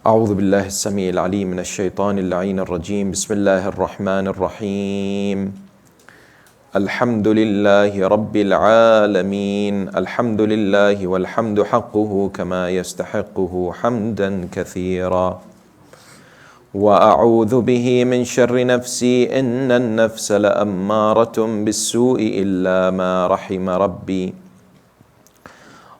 أعوذ بالله السميع العليم من الشيطان اللعين الرجيم. بسم الله الرحمن الرحيم. الحمد لله رب العالمين. الحمد لله والحمد حقه كما يستحقه حمدا كثيرا. وأعوذ به من شر نفسي إن النفس لأمارة بالسوء إلا ما رحم ربي.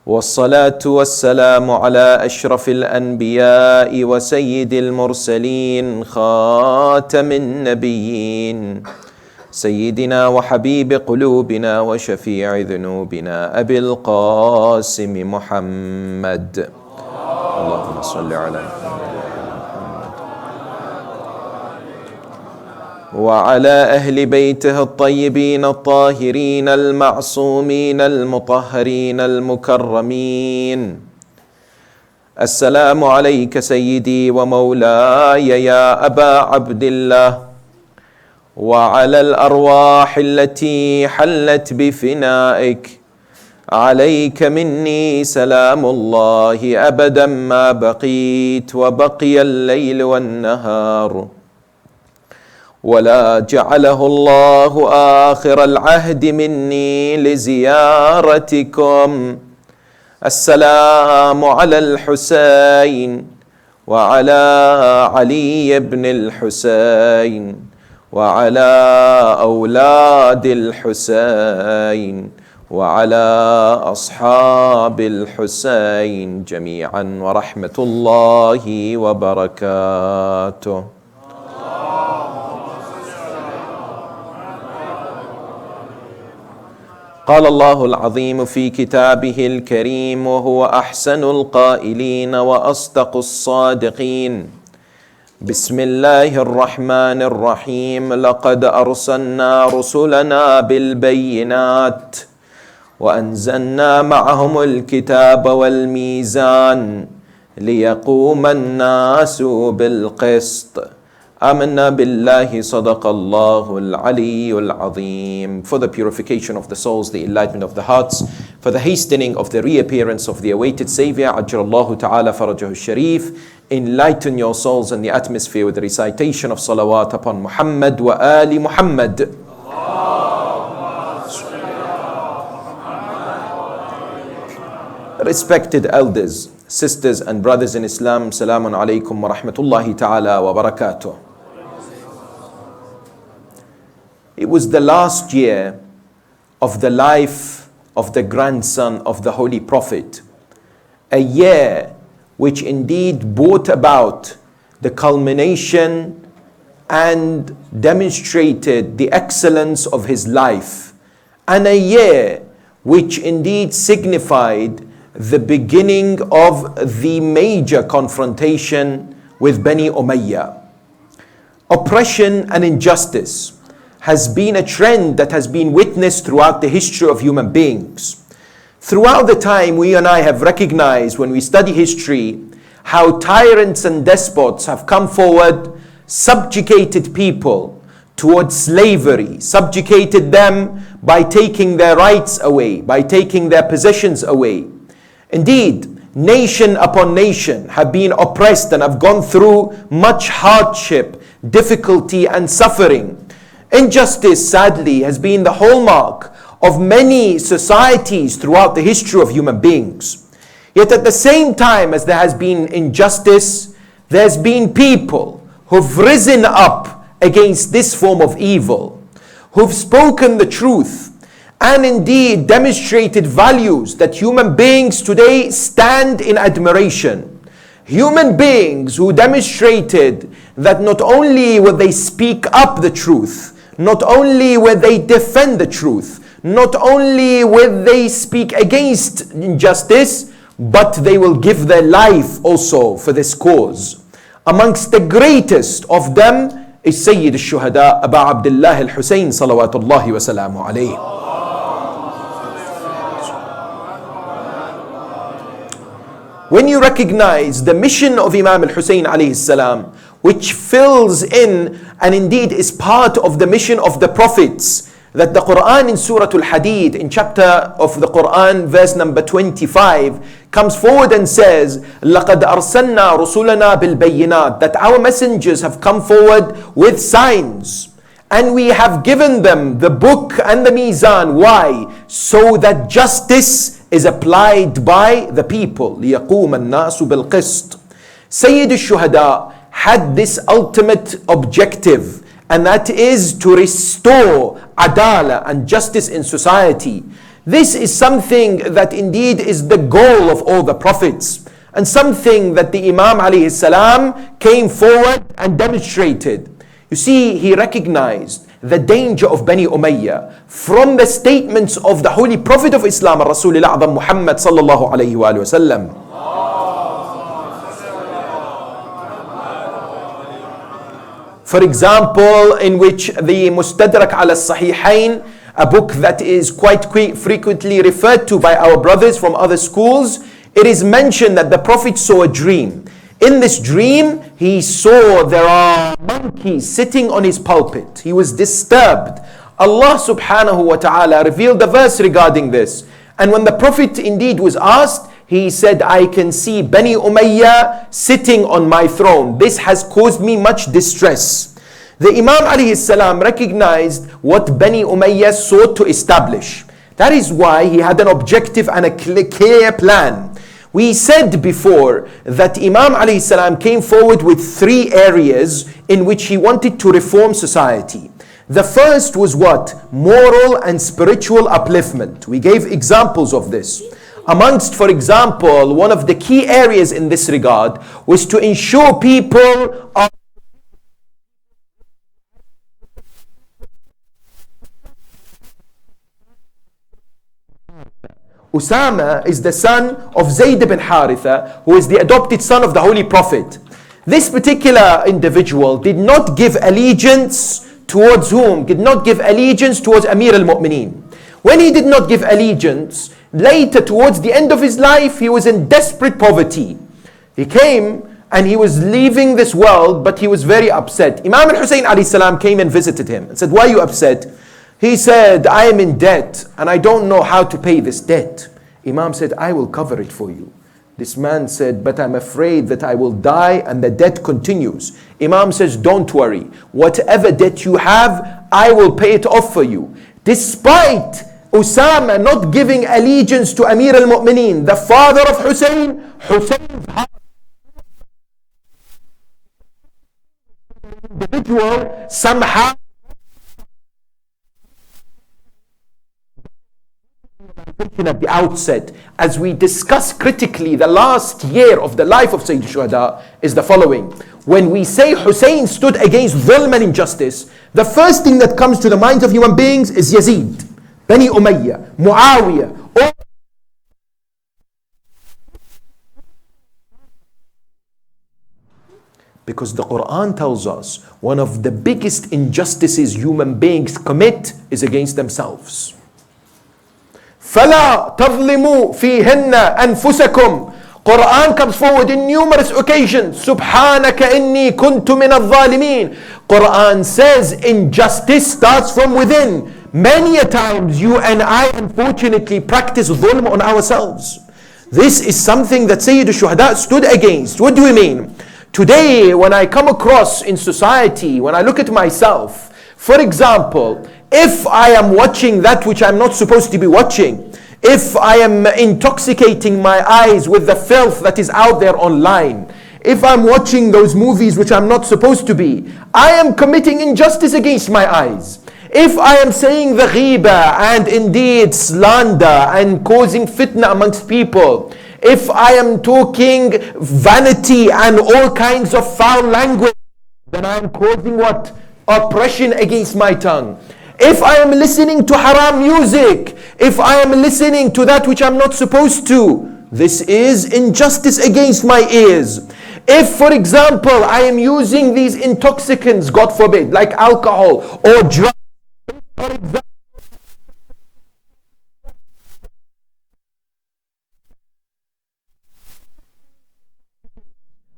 والصلاة والسلام على أشرف الأنبياء وسيد المرسلين خاتم النبيين سيدنا وحبيب قلوبنا وشفيع ذنوبنا أبي القاسم محمد. اللهم صل على محمد وعلى أهل بيته الطيبين الطاهرين المعصومين المطهرين المكرمين. السلام عليك سيدي ومولاي يا أبا عبد الله، وعلى الأرواح التي حلت بفنائك. عليك مني سلام الله أبدا ما بقيت وبقي الليل والنهار، ولا جعله الله آخر العهد مني لزيارتكم. السلام على الحسين وعلى علي بن الحسين وعلى أولاد الحسين وعلى أصحاب الحسين جميعا ورحمة الله وبركاته. قال الله العظيم في كتابه الكريم وهو أحسن القائلين وأصدق الصادقين. بسم الله الرحمن الرحيم. لقد أرسلنا رسلنا بالبينات وأنزلنا معهم الكتاب والميزان ليقوم الناس بالقسط. آمنا بالله صدق الله العلي العظيم. For the purification of the souls, the enlightenment of the hearts, for the hastening of the reappearance of the awaited Savior, Ajjalallahu ta'ala farajahu sharif, enlighten your souls and the atmosphere with the recitation of salawat upon Muhammad wa ali Muhammad. Respected elders, sisters and brothers in Islam, Salamun alaykum wa rahmatullahi ta'ala wa barakatuh. It was the last year of the life of the grandson of the Holy Prophet, a year which indeed brought about the culmination and demonstrated the excellence of his life, and a year which indeed signified the beginning of the major confrontation with Bani Umayyah. Oppression and injustice has been a trend that has been witnessed throughout the history of human beings. Throughout the time, we and I have recognized when we study history how tyrants and despots have come forward, subjugated people towards slavery, subjugated them by taking their rights away, by taking their possessions away. Indeed, nation upon nation have been oppressed and have gone through much hardship, difficulty and suffering. Injustice, sadly, has been the hallmark of many societies throughout the history of human beings. Yet at the same time as there has been injustice, there's been people who've risen up against this form of evil, who've spoken the truth, and indeed demonstrated values that human beings today stand in admiration. Human beings who demonstrated that not only would they speak up the truth, not only would they defend the truth, not only would they speak against injustice, but they will give their life also for this cause. Amongst the greatest of them is Sayyid al-Shuhada Aba Abdullah al-Hussain salawatullahi wa salamu alayhi. When you recognize the mission of Imam al-Hussain alayhi salam, which fills in and indeed is part of the mission of the prophets, that the Quran in Surah Al-Hadid, in chapter of the Quran, verse number 25, comes forward and says, لَقَدْ أَرْسَلْنَا رُسُلَنَا بِالْبَيِّنَاتِ, that our messengers have come forward with signs. And we have given them the book and the mizan. Why? So that justice is applied by the people. لِيَقُومَ النَّاسُ بِالْقِسْطِ. Sayyid al-Shuhada had this ultimate objective, and that is to restore adala and justice in society. This is something that indeed is the goal of all the prophets, and something that the Imam alayhi salam came forward and demonstrated. You see, he recognized the danger of Bani Umayyah from the statements of the Holy Prophet of Islam, Rasulullah A'zam Muhammad sallallahu alayhi wa sallam. For example, in which the Mustadrak ala Sahihain, a book that is quite frequently referred to by our brothers from other schools, it is mentioned that the Prophet saw a dream. In this dream, he saw there are monkeys sitting on his pulpit. He was disturbed. Allah subhanahu wa ta'ala revealed the verse regarding this. And when the Prophet indeed was asked, he said, I can see Bani Umayyah sitting on my throne. This has caused me much distress. The Imam alayhi salam recognized what Bani Umayyah sought to establish. That is why he had an objective and a clear plan. We said before that Imam alayhi salam came forward with 3 areas in which he wanted to reform society. The first was what? Moral and spiritual upliftment. We gave examples of this. Amongst, for example, one of the key areas in this regard was to ensure people are Usama is the son of Zayd bin Haritha, who is the adopted son of the Holy Prophet. This particular individual did not give allegiance towards whom? Did not give allegiance towards Amir al-Mu'mineen. When he did not give allegiance, later towards the end of his life, he was in desperate poverty. He came and he was leaving this world, but he was very upset. Imam al-Hussain alayhi salam came and visited him and said, why are you upset? He said, I am in debt and I don't know how to pay this debt. Imam said, I will cover it for you. This man said, but I'm afraid that I will die and the debt continues. Imam says, don't worry. Whatever debt you have, I will pay it off for you. Despite Usama not giving allegiance to Amir al-Mu'mineen, the father of Hussain's individual somehow at the outset, as we discuss critically the last year of the life of Sayyid Shuhada, is the following. When we say Hussain stood against dhulm and injustice, the first thing that comes to the minds of human beings is Yazid, Bani Umayyah, Muawiyah, because the Quran tells us one of the biggest injustices human beings commit is against themselves. فَلَا تَظْلِمُوا فِيهِنَّ أَنفُسَكُمْ. Quran comes forward in numerous occasions. سُبْحَانَكَ إِنِّي كُنْتُ مِنَ الظَّالِمِينَ. Quran says injustice starts from within. Many a times you and I unfortunately practice dhulm on ourselves. This is something that Sayyid al-Shuhada stood against. What do we mean? Today, when I come across in society, when I look at myself, for example, if I am watching that which I'm not supposed to be watching, if I am intoxicating my eyes with the filth that is out there online, if I'm watching those movies which I'm not supposed to be, I am committing injustice against my eyes. If I am saying the ghiba and indeed slander and causing fitna amongst people, if I am talking vanity and all kinds of foul language, then I am causing what? Oppression against my tongue. If I am listening to haram music, if I am listening to that which I'm not supposed to, this is injustice against my ears. If, for example, I am using these intoxicants, God forbid, like alcohol or drugs, for example,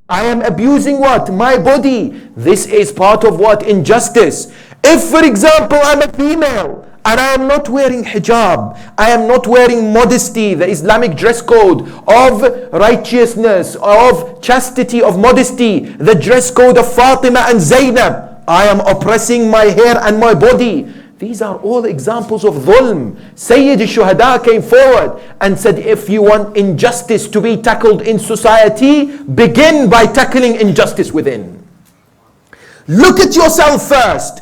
I am abusing what? My body. This is part of what? Injustice. If, for example, I'm a female, and I am not wearing hijab, I am not wearing modesty, the Islamic dress code of righteousness, of chastity, of modesty, the dress code of Fatima and Zainab, I am oppressing my hair and my body. These are all examples of dhulm. Sayyid al-Shuhada came forward and said, if you want injustice to be tackled in society, begin by tackling injustice within. Look at yourself first.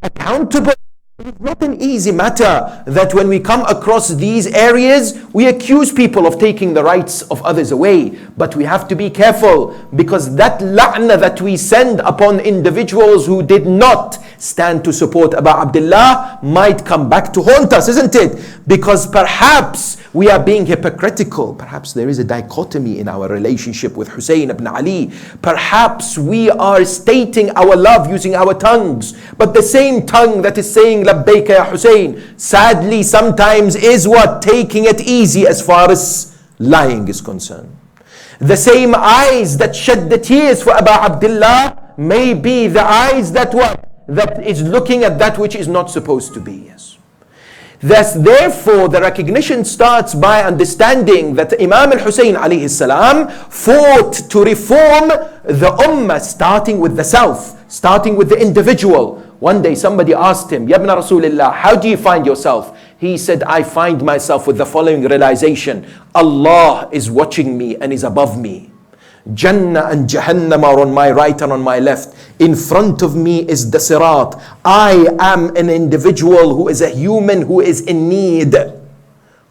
Accountable. It's not an easy matter that when we come across these areas, we accuse people of taking the rights of others away. But we have to be careful, because that la'na that we send upon individuals who did not stand to support Abu Abdullah might come back to haunt us, isn't it? Because perhaps we are being hypocritical. Perhaps there is a dichotomy in our relationship with Hussain ibn Ali. Perhaps we are stating our love using our tongues, but the same tongue that is saying Labbaika ya Hussain, sadly sometimes is what? Taking it easy as far as lying is concerned. The same eyes that shed the tears for Abu Abdullah may be the eyes that what? That is looking at that which is not supposed to be. Yes. Thus, therefore, the recognition starts by understanding that Imam al-Hussain alayhi salam fought to reform the ummah, starting with the self, starting with the individual. One day somebody asked him, Ya ibn Rasulillah, how do you find yourself? He said, I find myself with the following realization: Allah is watching me and is above me. Jannah and Jahannam are on my right and on my left. In front of me is the Sirat. I am an individual who is a human who is in need.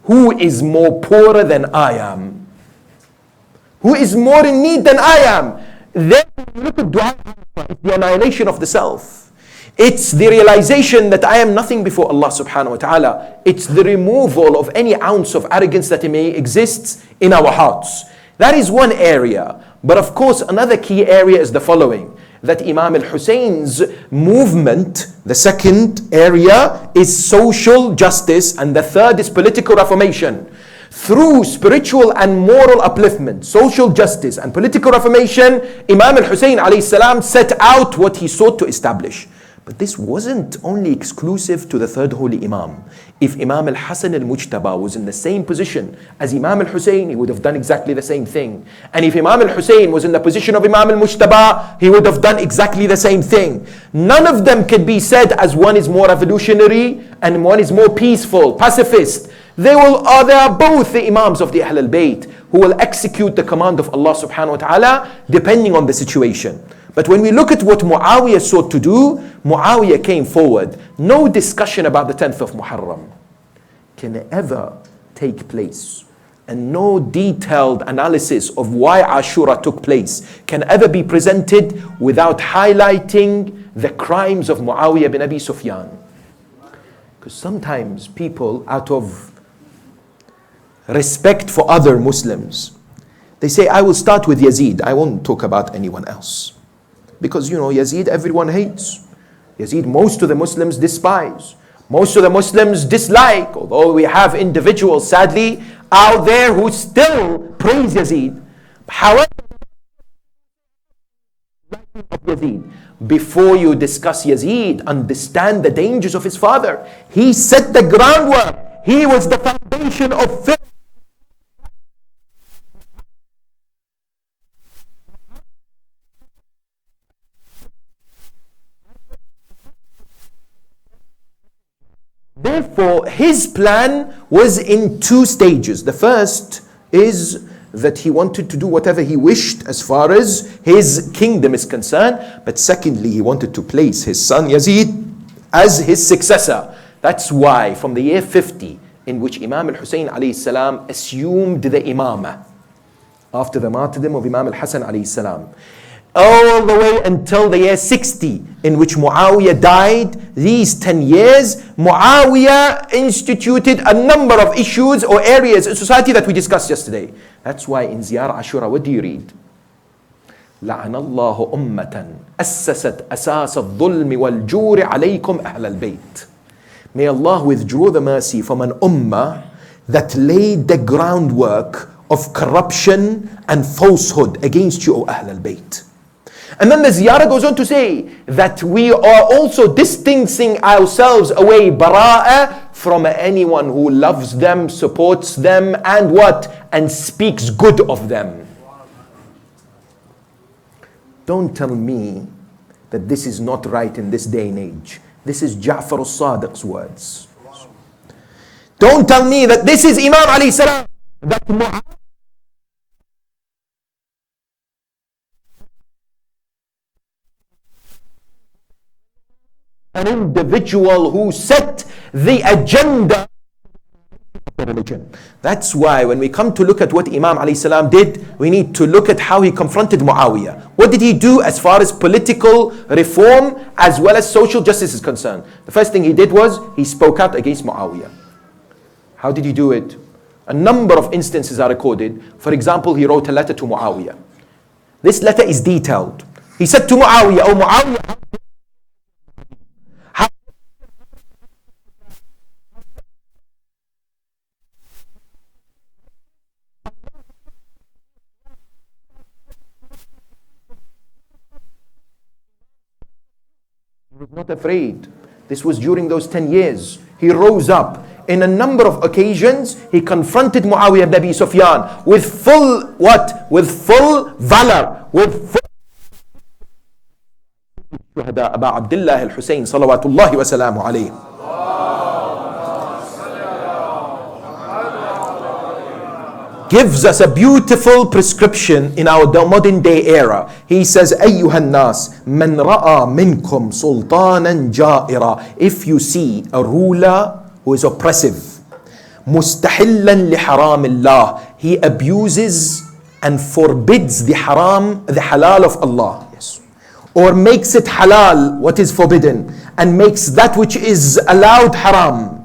Who is more poorer than I am? Who is more in need than I am? Then look at dua. It's the annihilation of the self. It's the realization that I am nothing before Allah subhanahu wa ta'ala. It's the removal of any ounce of arrogance that may exist in our hearts. That is one area. But of course, another key area is the following: that Imam al-Husayn's movement, the second area, is social justice, and the third is political reformation. Through spiritual and moral upliftment, social justice and political reformation, Imam al-Husayn alayhi salam set out what he sought to establish. But this wasn't only exclusive to the third holy Imam. If Imam al-Hasan al-Mujtaba was in the same position as Imam al-Husayn, he would have done exactly the same thing. And if Imam al-Husayn was in the position of Imam al-Mujtaba, he would have done exactly the same thing. None of them can be said as one is more revolutionary and one is more peaceful, pacifist. They are both the Imams of the Ahl al-Bayt who will execute the command of Allah subhanahu wa ta'ala depending on the situation. But when we look at what Muawiyah sought to do, Muawiyah came forward. No discussion about the 10th of Muharram can ever take place, and no detailed analysis of why Ashura took place can ever be presented without highlighting the crimes of Muawiyah bin Abi Sufyan. Because sometimes people, out of respect for other Muslims, they say, I will start with Yazid, I won't talk about anyone else. Because Yazid everyone hates. Yazid most of the Muslims despise. Most of the Muslims dislike, although we have individuals sadly out there who still praise Yazid. However, Yazid, before you discuss Yazid, understand the dangers of his father. He set the groundwork. He was the foundation of faith. Therefore, his plan was in two stages. The first is that he wanted to do whatever he wished as far as his kingdom is concerned. But secondly, he wanted to place his son Yazid as his successor. That's why from the year 50, in which Imam al-Hussain alayhi salam assumed the imamah, after the martyrdom of Imam al-Hasan alayhi salam, all the way until the year 60, in which Muawiyah died, these 10 years, Muawiyah instituted a number of issues or areas in society that we discussed yesterday. That's why in Ziyarah Ashura, what do you read? لعن الله أمة أسست أساس الظلم والجور عليكم أهل البيت. May Allah withdraw the mercy from an ummah that laid the groundwork of corruption and falsehood against you, O Ahl al-Bayt. And then the ziyarah goes on to say that we are also distancing ourselves away, bara'ah, from anyone who loves them, supports them, and what? And speaks good of them. Don't tell me that this is not right in this day and age. This is Ja'far al-Sadiq's words. Don't tell me that this is Imam alayhi salam, that Muharram, an individual who set the agenda of the religion. That's why when we come to look at what Imam alayhi salam did, we need to look at how he confronted Muawiyah. What did he do as far as political reform as well as social justice is concerned? The first thing he did was he spoke out against Muawiyah. How did he do it? A number of instances are recorded. For example, he wrote a letter to Muawiyah. This letter is detailed. He said to Muawiyah, "Oh Muawiyah, he was not afraid." This was during those 10 years. He rose up. In a number of occasions, he confronted Muawiyah ibn Abi Sufyan with full what? With full valor, with full Shuhada Aba Abdullah al-Hussain salawatullahi wa salamu alayhi. Gives us a beautiful prescription in our modern day era. He says, أيها الناس من رأى منكم سلطانا جائرا. If you see a ruler who is oppressive, مستحلا لحرام الله, he abuses and forbids the haram, the halal of Allah, yes, or makes it halal what is forbidden, and makes that which is allowed haram.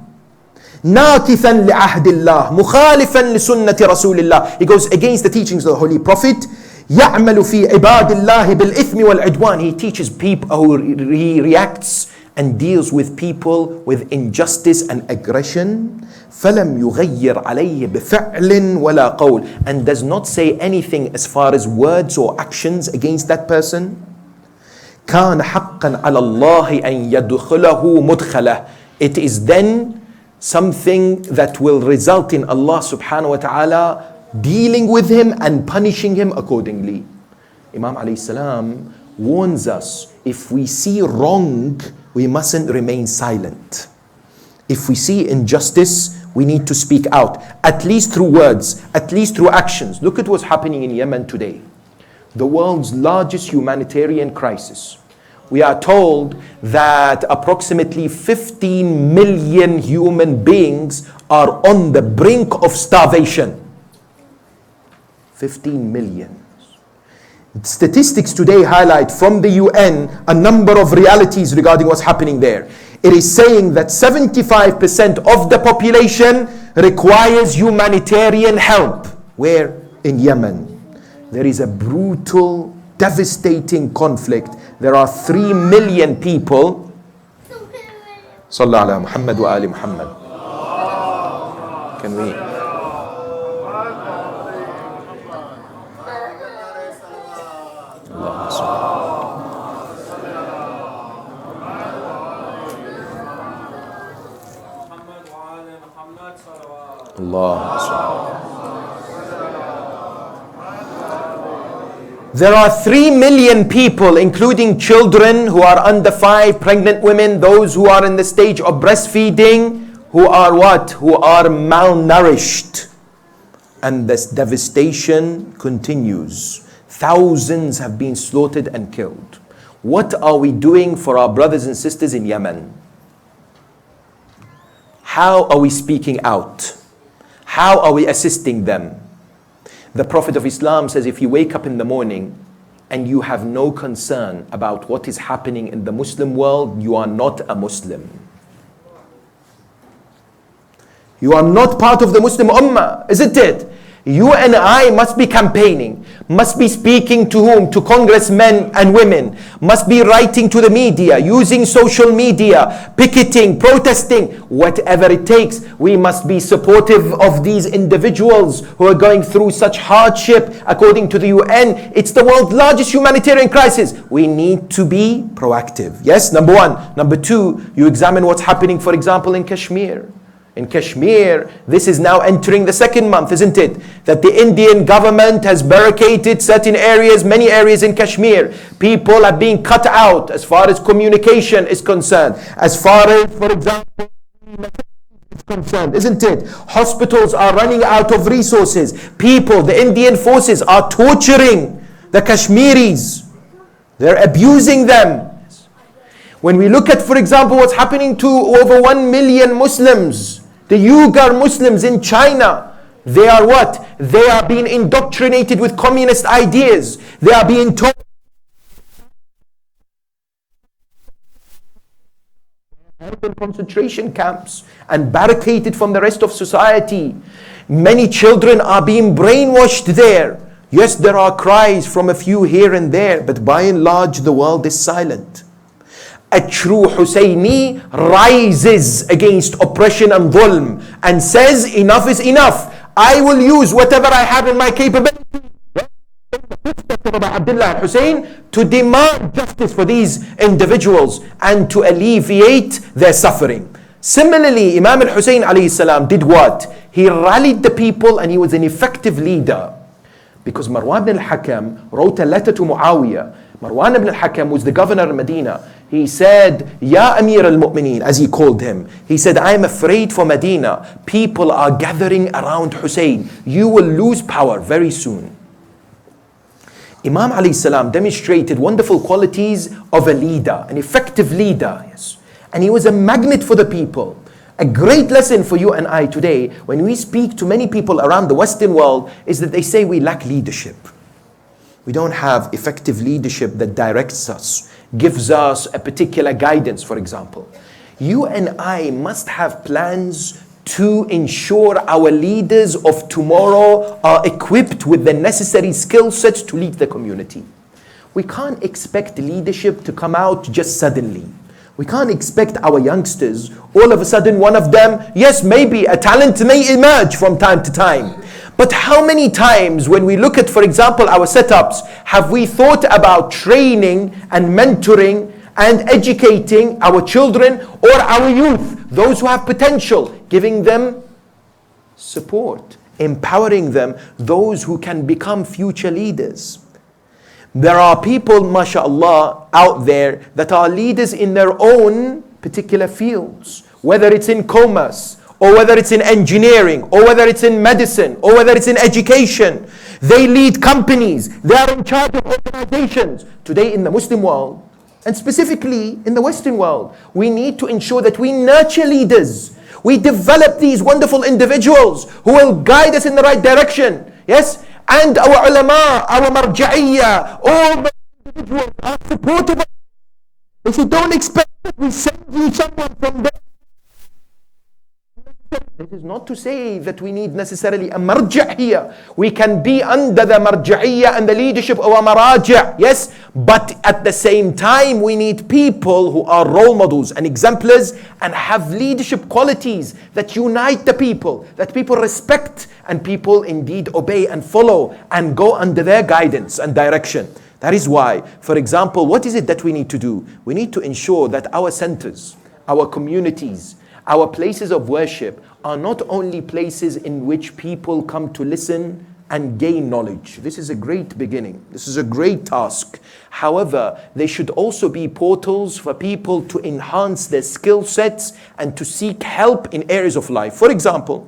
ناكثا لعهد الله مخالفا لسنة رسول الله. He goes against the teachings of the Holy Prophet. يعمل في عباد الله بالإثم والعدوان. He teaches people, he reacts and deals with people with injustice and aggression. فلم يغير عليه بفعل ولا قول. And does not say anything as far as words or actions against that person. كان حقا على الله أن يدخله مدخله. It is then something that will result in Allah subhanahu wa ta'ala dealing with him and punishing him accordingly. Imam alayhi salam warns us, if we see wrong, we mustn't remain silent. If we see injustice, we need to speak out, at least through words, at least through actions. Look at what's happening in Yemen today. The world's largest humanitarian crisis. We are told that approximately 15 million human beings are on the brink of starvation. 15 million. Statistics today highlight from the UN a number of realities regarding what's happening there. It is saying that 75% of the population requires humanitarian help. Where? In Yemen. There is a brutal, devastating conflict. There are 3 million people. Sallallahu ala Muhammad wa ali Muhammad. Can we? There are 3 million people, including children who are under 5, pregnant women, those who are in the stage of breastfeeding, who are what? Who are malnourished. And this devastation continues. Thousands have been slaughtered and killed. What are we doing for our brothers and sisters in Yemen? How are we speaking out? How are we assisting them? The Prophet of Islam says, if you wake up in the morning and you have no concern about what is happening in the Muslim world, you are not a Muslim. You are not part of the Muslim Ummah, isn't it? You and I must be campaigning, must be speaking to whom? To congressmen and women, must be writing to the media, using social media, picketing, protesting, whatever it takes. We must be supportive of these individuals who are going through such hardship. According to the UN, it's the world's largest humanitarian crisis. We need to be proactive. Yes, number one. Number two, you examine what's happening, for example, in Kashmir. In Kashmir, this is now entering the second month, isn't it? That the Indian government has barricaded certain areas, many areas in Kashmir. People are being cut out as far as communication is concerned. As far as, for example, is concerned, isn't it? Hospitals are running out of resources. People, the Indian forces are torturing the Kashmiris. They're abusing them. When we look at, for example, what's happening to over 1 million Muslims, the Uyghur Muslims in China, they are what? They are being indoctrinated with communist ideas. They are being told in concentration camps and barricaded from the rest of society. Many children are being brainwashed there. Yes, there are cries from a few here and there, but by and large the world is silent. A true Husaini rises against oppression and dhulm and says, enough is enough. I will use whatever I have in my capability, Abdullah Hussain, to demand justice for these individuals and to alleviate their suffering. Similarly, Imam al-Hussain alayhi salam did what? He rallied the people and he was an effective leader. Because Marwan ibn al-Hakam wrote a letter to Muawiyah. Marwan ibn al-Hakam was the governor of Medina. He said, Ya Amir al-Mu'mineen, as he called him. He said, I am afraid for Medina. People are gathering around Hussein. You will lose power very soon. Imam alayhi salam demonstrated wonderful qualities of a leader, an effective leader. Yes. And he was a magnet for the people. A great lesson for you and I today, when we speak to many people around the Western world, is that they say we lack leadership. We don't have effective leadership that directs us, gives us a particular guidance, for example. You and I must have plans to ensure our leaders of tomorrow are equipped with the necessary skill sets to lead the community. We can't expect leadership to come out just suddenly. We can't expect our youngsters, all of a sudden one of them, yes, maybe a talent may emerge from time to time. But how many times when we look at, for example, our setups, have we thought about training and mentoring and educating our children or our youth, those who have potential, giving them support, empowering them, those who can become future leaders? There are people, mashallah, out there that are leaders in their own particular fields, whether it's in commerce, or whether it's in engineering, or whether it's in medicine, or whether it's in education. They lead companies, they are in charge of organizations. Today in the Muslim world, and specifically in the Western world, we need to ensure that we nurture leaders. We develop these wonderful individuals who will guide us in the right direction. Yes? And our ulama, our marja'iyya, all the individuals are supportive. If you don't expect that we send you someone from there, this is not to say that we need necessarily a marja' here. We can be under the marja'iyya and the leadership of a maraja', yes, but at the same time we need people who are role models and exemplars and have leadership qualities that unite the people, that people respect and people indeed obey and follow and go under their guidance and direction. That is why, for example, what is it that we need to do? We need to ensure that our centers, our communities, our places of worship are not only places in which people come to listen and gain knowledge. This is a great beginning. This is a great task. However, they should also be portals for people to enhance their skill sets and to seek help in areas of life. For example,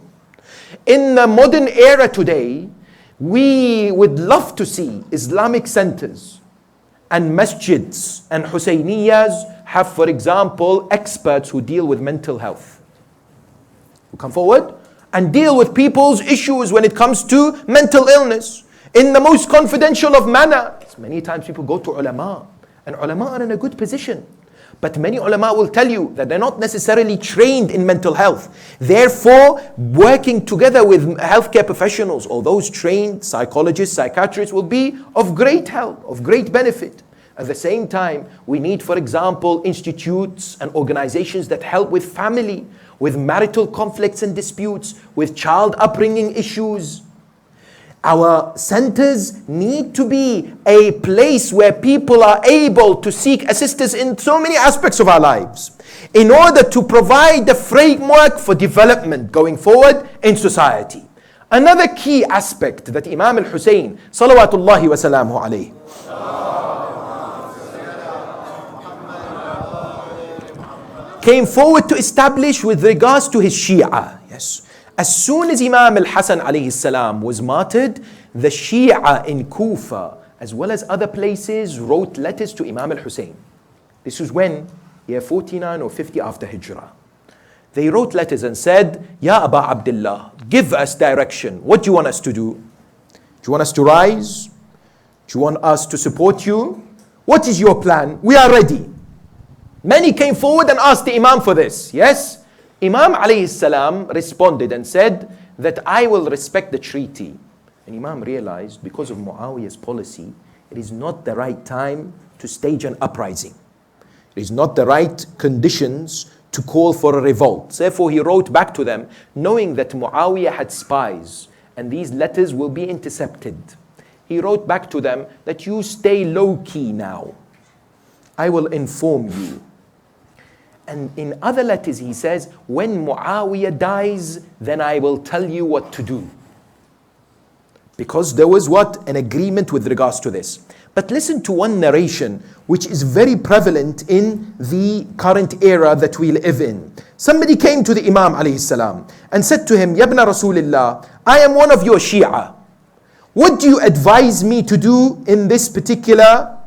in the modern era today, we would love to see Islamic centers and masjids and Husainiyas have, for example, experts who deal with mental health, who come forward and deal with people's issues when it comes to mental illness in the most confidential of manner. Many times people go to ulama, and ulama are in a good position. But many ulama will tell you that they're not necessarily trained in mental health. Therefore, working together with healthcare professionals or those trained psychologists, psychiatrists will be of great help, of great benefit. At the same time, we need, for example, institutes and organizations that help with family, with marital conflicts and disputes, with child upbringing issues. Our centers need to be a place where people are able to seek assistance in so many aspects of our lives in order to provide the framework for development going forward in society. Another key aspect that Imam Al-Hussain, salawatullahi wa salamuhu alayhi, came forward to establish with regards to his Shia. Yes. As soon as Imam Al-Hasan alayhi salam was martyred, the Shia in Kufa, as well as other places, wrote letters to Imam Al-Hussain. This was when? Year 49 or 50 after Hijrah. They wrote letters and said, Ya Aba Abdullah, give us direction. What do you want us to do? Do you want us to rise? Do you want us to support you? What is your plan? We are ready. Many came forward and asked the Imam for this. Yes? Imam alayhi salam responded and said that I will respect the treaty. And Imam realized because of Muawiyah's policy, it is not the right time to stage an uprising. It is not the right conditions to call for a revolt. Therefore, he wrote back to them, knowing that Muawiyah had spies and these letters will be intercepted. He wrote back to them that you stay low-key now. I will inform you. And in other letters he says, when Muawiyah dies, then I will tell you what to do. Because there was what? An agreement with regards to this. But listen to one narration which is very prevalent in the current era that we live in. Somebody came to the Imam alayhi salam and said to him, Yabna Rasulillah, I am one of your Shia. What do you advise me to do in this particular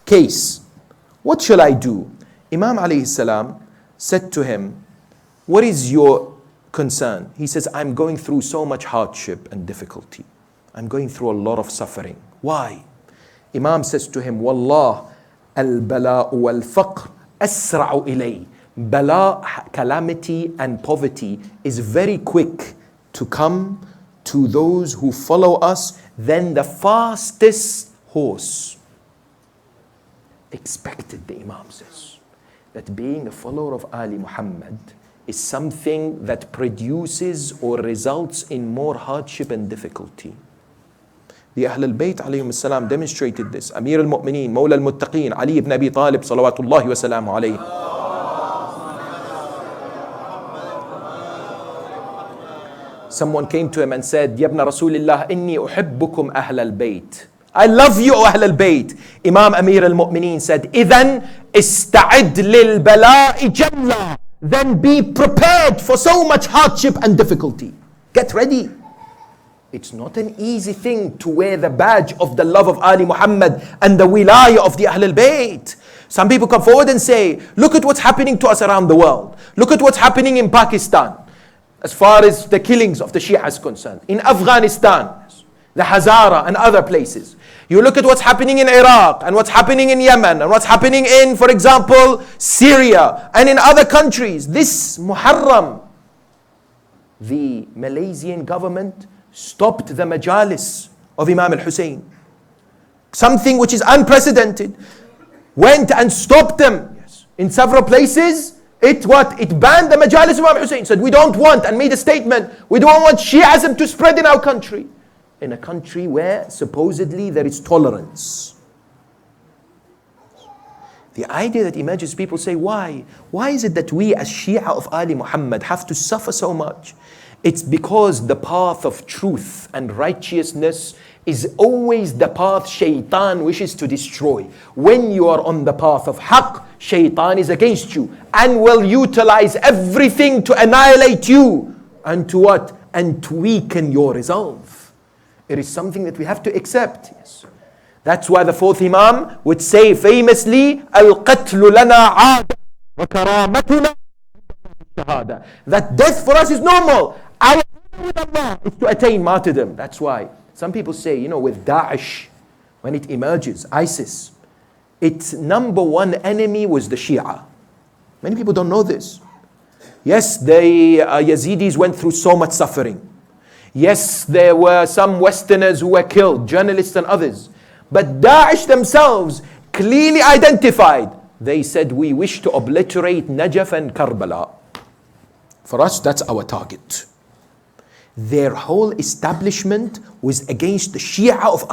case? What shall I do? Imam alayhi salam said to him, what is your concern? He says, I'm going through so much hardship and difficulty. I'm going through a lot of suffering. Why? Imam says to him, Wallah, al-bala'u wal-faqr asra'u ilay. Bala, calamity and poverty is very quick to come to those who follow us than the fastest horse. Expected, the Imam says, that being a follower of Ali Muhammad is something that produces or results in more hardship and difficulty. The Ahlul Bayt alayhim salam demonstrated this. Amir al-Mu'mineen, Mawla al-Muttaqeen, Ali ibn Abi Talib salawatullahi wa salamu alayhi. Someone came to him and said, Yabna Rasulillah, inni uhibbukum Ahl al-Bayt. I love you, O Ahl al-Bayt. Imam Amir al-Mu'mineen said, Idhan ista'id lil bala'i jalla. Then be prepared for so much hardship and difficulty. Get ready. It's not an easy thing to wear the badge of the love of Ali Muhammad and the wilayah of the Ahl al-Bayt. Some people come forward and say, look at what's happening to us around the world. Look at what's happening in Pakistan. As far as the killings of the Shia is concerned. In Afghanistan, the Hazara and other places. You look at what's happening in Iraq and what's happening in Yemen and what's happening in, for example, Syria and in other countries. This Muharram, the Malaysian government stopped the majalis of Imam al-Hussain. Something which is unprecedented. Went and stopped them. Yes. In several places, it banned the majalis of Imam al-Hussain. Said, we don't want, and made a statement, we don't want Shi'ism to spread in our country. In a country where supposedly there is tolerance. The idea that emerges, people say, why? Why is it that we as Shia of Ali Muhammad have to suffer so much? It's because the path of truth and righteousness is always the path shaitan wishes to destroy. When you are on the path of haqq, shaitan is against you and will utilize everything to annihilate you and to what? And to weaken your resolve. It is something that we have to accept. Yes. That's why the fourth Imam would say famously, Al-qatlu lana aada wa karamatuna shahada. That death for us is normal. Our honor with Allah is to attain martyrdom. That's why some people say, with Daesh, when it emerges, ISIS, its number one enemy was the Shia. Many people don't know this. Yes, the Yazidis went through so much suffering. Yes, there were some Westerners who were killed, journalists and others. But Daesh themselves clearly identified. They said, we wish to obliterate Najaf and Karbala. For us, that's our target. Their whole establishment was against the Shia of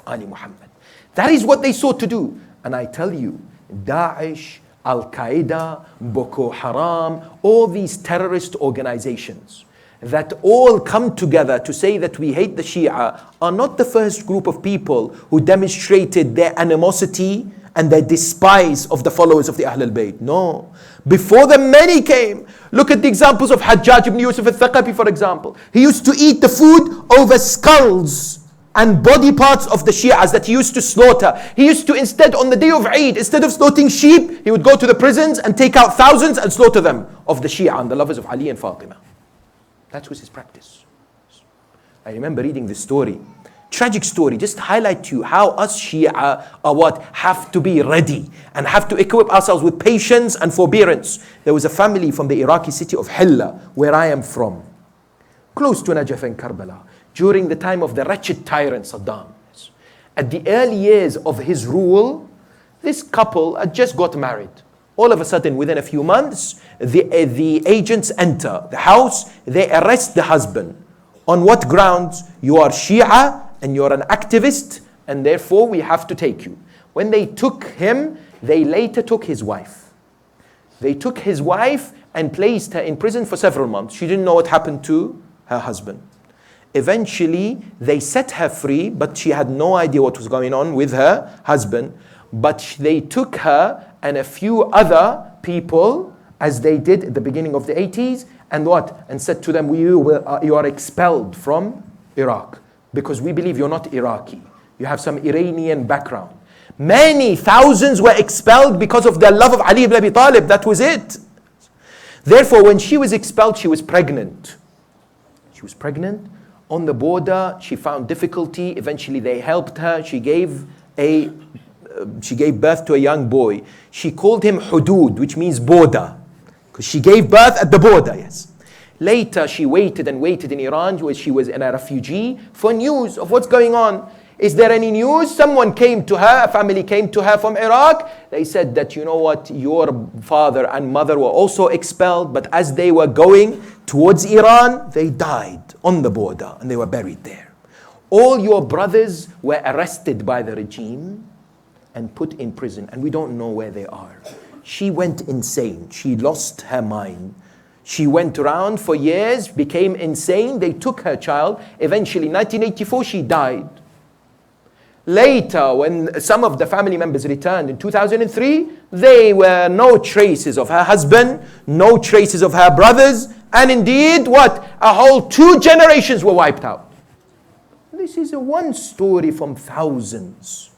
Ali Muhammad. That is what they sought to do. And I tell you, Daesh, Al-Qaeda, Boko Haram, all these terrorist organizations that all come together to say that we hate the Shia are not the first group of people who demonstrated their animosity and their despise of the followers of the Ahlul Bayt. No. Before them, many came. Look at the examples of Hajjaj ibn Yusuf al-Thaqafi, for example. He used to eat the food over skulls and body parts of the Shias that he used to slaughter. He used to instead, on the day of Eid, instead of slaughtering sheep, he would go to the prisons and take out thousands and slaughter them of the Shia and the lovers of Ali and Fatima. That was his practice. I remember reading this story. Tragic story, just to highlight to you how us Shia are what? Have to be ready and have to equip ourselves with patience and forbearance. There was a family from the Iraqi city of Hilla, where I am from, close to Najaf and Karbala, during the time of the wretched tyrant Saddam. At the early years of his rule, this couple had just got married. All of a sudden, within a few months, the agents enter the house, they arrest the husband. On what grounds? You are Shia and you're an activist, and therefore we have to take you. When they took him, they later took his wife. They took his wife and placed her in prison for several months. She didn't know what happened to her husband. Eventually, they set her free, but she had no idea what was going on with her husband. But they took her and a few other people, as they did at the beginning of the 80s, and what? And said to them, you are expelled from Iraq, because we believe you're not Iraqi. You have some Iranian background. Many thousands were expelled because of their love of Ali ibn Abi Talib. That was it. Therefore, when she was expelled, she was pregnant. She was pregnant. On the border, she found difficulty. Eventually, they helped her. She gave birth to a young boy. She called him Hudud, which means border, because she gave birth at the border, yes. Later, she waited and waited in Iran, where she was a refugee, for news of what's going on. Is there any news? Someone came to her, a family came to her from Iraq. They said that, you know what, your father and mother were also expelled, but as they were going towards Iran, they died on the border and they were buried there. All your brothers were arrested by the regime and put in prison, and we don't know where they are. She went insane. She lost her mind. She went around for years, became insane. They took her child. Eventually, 1984, she died. Later, when some of the family members returned in 2003, there were no traces of her husband, no traces of her brothers, and indeed, what? A whole 2 generations were wiped out. This is a one story from thousands.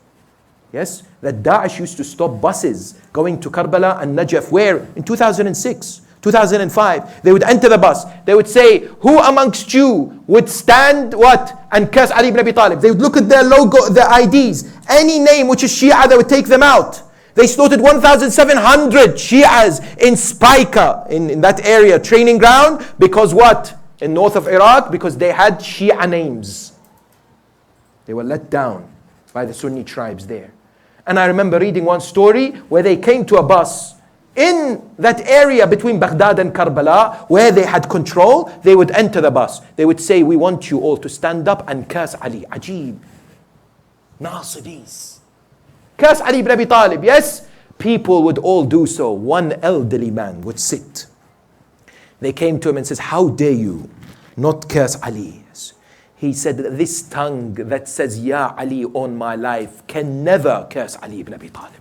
Yes, that Daesh used to stop buses going to Karbala and Najaf. Where? In 2006, 2005. They would enter the bus. They would say, who amongst you would stand what? And curse Ali ibn Abi Talib. They would look at their logo, their IDs. Any name which is Shia, they would take them out. They slaughtered 1,700 Shias in Spica, in that area, training ground. Because what? In north of Iraq, because they had Shia names. They were let down by the Sunni tribes there. And I remember reading one story where they came to a bus in that area between Baghdad and Karbala, where they had control. They would enter the bus. They would say, we want you all to stand up and curse Ali. Ajib. Nasibis. Curse Ali ibn Abi Talib. Yes, people would all do so. One elderly man would sit. They came to him and says, how dare you not curse Ali? He said, this tongue that says, Ya Ali on my life, can never curse Ali ibn Abi Talib.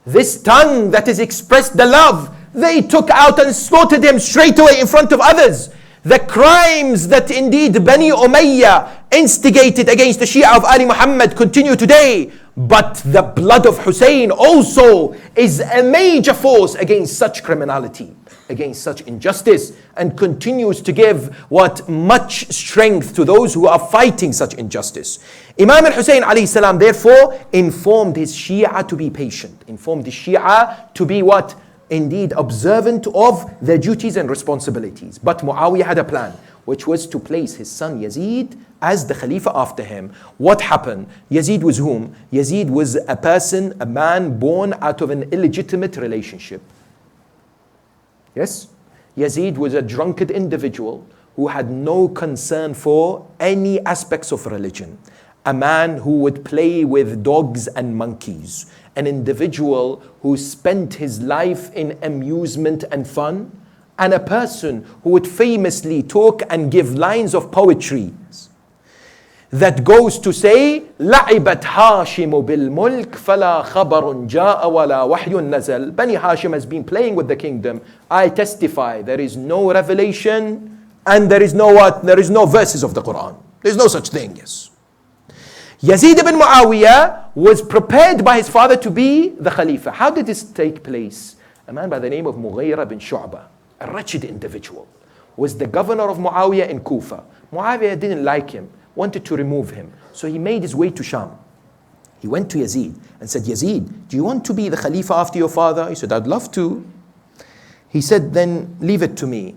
This tongue that has expressed the love, they took out and slaughtered him straight away in front of others. The crimes that indeed Bani Umayyah instigated against the Shia of Ali Muhammad continue today. But the blood of Hussain also is a major force against such criminality, against such injustice, and continues to give what? Much strength to those who are fighting such injustice. Imam al-Hussain alayhi salam therefore informed his Shia to be patient, informed his Shia to be what? indeed observant of their duties and responsibilities. But Muawiyah had a plan, which was to place his son Yazid as the Khalifa after him. What happened? Yazid was whom? Yazid was a person, a man born out of an illegitimate relationship. Yes? Yazid was a drunkard individual who had no concern for any aspects of religion. A man who would play with dogs and monkeys. An individual who spent his life in amusement and fun. And a person who would famously talk and give lines of poetry that goes to say, لعبت هاشم بالملك فلا خبر جاء ولا وحي نزل. Bani Hashim has been playing with the kingdom. I testify there is no revelation and there is no what? There is no verses of the Quran. There is no such thing, yes. Yazid ibn Muawiyah was prepared by his father to be the Khalifa. How did this take place? A man by the name of Mughira bin Shu'bah, a wretched individual, was the governor of Muawiyah in Kufa. Muawiyah didn't like him, wanted to remove him. So he made his way to Sham. He went to Yazid and said, Yazid, do you want to be the Khalifa after your father? He said, I'd love to. He said, then leave it to me.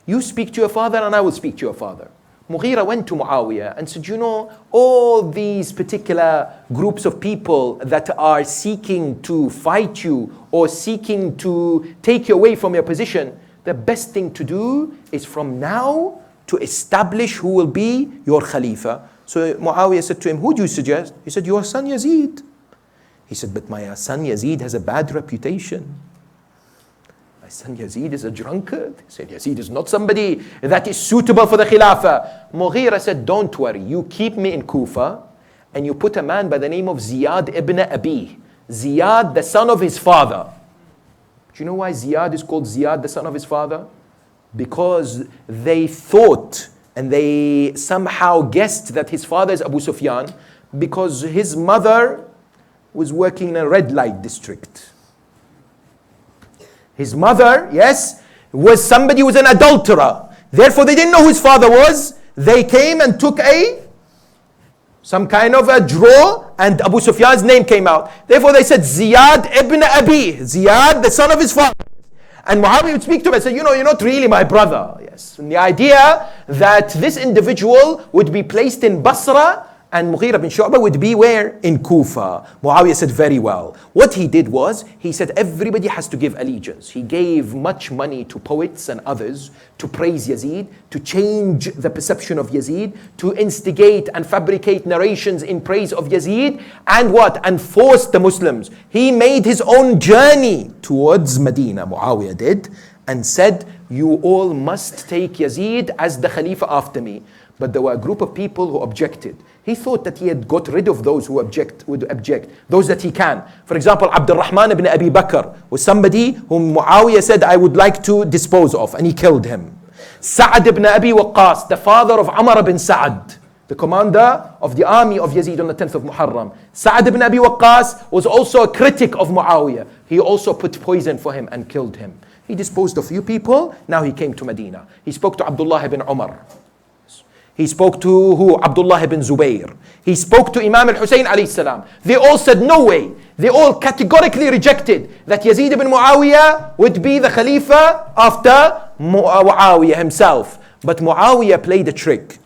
You speak to your father and I will speak to your father. Mughira went to Muawiyah and said, you know, all these particular groups of people that are seeking to fight you or seeking to take you away from your position, the best thing to do is from now to establish who will be your Khalifa. So Muawiyah said to him, who do you suggest? He said, your son Yazid. He said, but my son Yazid has a bad reputation. My son Yazid is a drunkard. He said, Yazid is not somebody that is suitable for the Khilafah. Mughira said, don't worry, you keep me in Kufa and you put a man by the name of Ziyad ibn Abi. Ziyad, the son of his father. Do you know why Ziyad is called Ziyad, the son of his father? Because they thought and they somehow guessed that his father is Abu Sufyan because his mother was working in a red light district. His mother, yes, was somebody who was an adulterer. Therefore, they didn't know who his father was. They came and took some kind of a draw and Abu Sufyan's name came out. Therefore, they said, Ziyad ibn Abi. Ziyad, the son of his father. And Muhammad would speak to him and say, you know, you're not really my brother. Yes. And the idea that this individual would be placed in Basra and Mughira bin Shu'bah would be where? In Kufa. Muawiyah said, very well. What he did was, he said everybody has to give allegiance. He gave much money to poets and others to praise Yazid, to change the perception of Yazid, to instigate and fabricate narrations in praise of Yazid, and what? And force the Muslims. He made his own journey towards Medina, Muawiyah did, and said, you all must take Yazid as the Khalifa after me. But there were a group of people who objected. He thought that he had got rid of those who would object, those that he can. For example, Abdurrahman ibn Abi Bakr was somebody whom Muawiyah said, I would like to dispose of, and he killed him. Sa'ad ibn Abi Waqqas, the father of Umar ibn Sa'ad, the commander of the army of Yazid on the 10th of Muharram. Sa'ad ibn Abi Waqqas was also a critic of Muawiyah. He also put poison for him and killed him. He disposed of few people. Now he came to Medina. He spoke to Abdullah ibn Umar. He spoke to who? Abdullah ibn Zubayr. He spoke to Imam Hussain alayhi salam. They all said no way. They all categorically rejected that Yazid ibn Muawiyah would be the Khalifa after Muawiyah himself. But Muawiyah played a trick.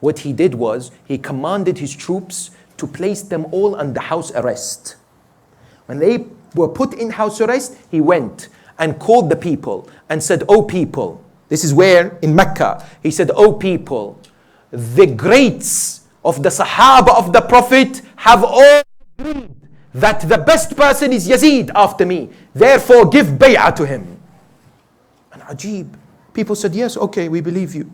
What he did was, he commanded his troops to place them all under house arrest. When they were put in house arrest, he went and called the people and said, "O people," this is where? In Mecca. He said, "O people, the greats of the Sahaba of the Prophet have all agreed that the best person is Yazid after me. Therefore give bay'ah to him." And ajib. People said, "Yes, okay, we believe you."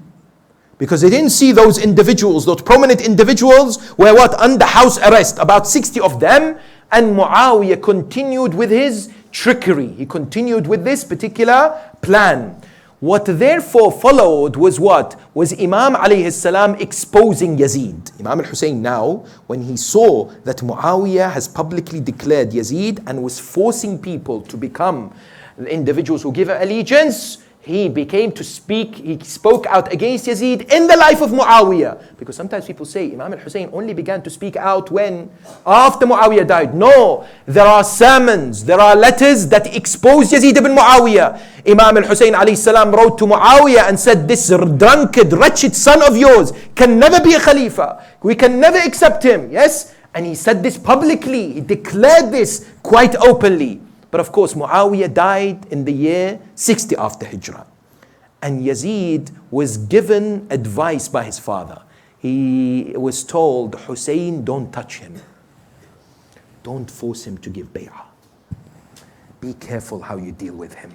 Because they didn't see those individuals, those prominent individuals were what? Under house arrest, about 60 of them. And Muawiyah continued with his trickery. He continued with this particular plan. What therefore followed was what? Was Imam alayhi salam exposing Yazid. Imam al-Hussein now, when he saw that Muawiyah has publicly declared Yazid and was forcing people to become the individuals who give allegiance, he became to speak, he spoke out against Yazid in the life of Muawiyah. Because sometimes people say Imam al-Hussein only began to speak out when? After Muawiyah died. No, there are sermons, there are letters that expose Yazid ibn Muawiyah. Imam al-Hussein alayhi salam wrote to Muawiyah and said, this drunkard, wretched son of yours can never be a Khalifa. We can never accept him. Yes? And he said this publicly. He declared this quite openly. But of course, Muawiyah died in the year 60 after Hijrah. And Yazid was given advice by his father. He was told, Hussein, don't touch him. Don't force him to give bay'ah. Be careful how you deal with him.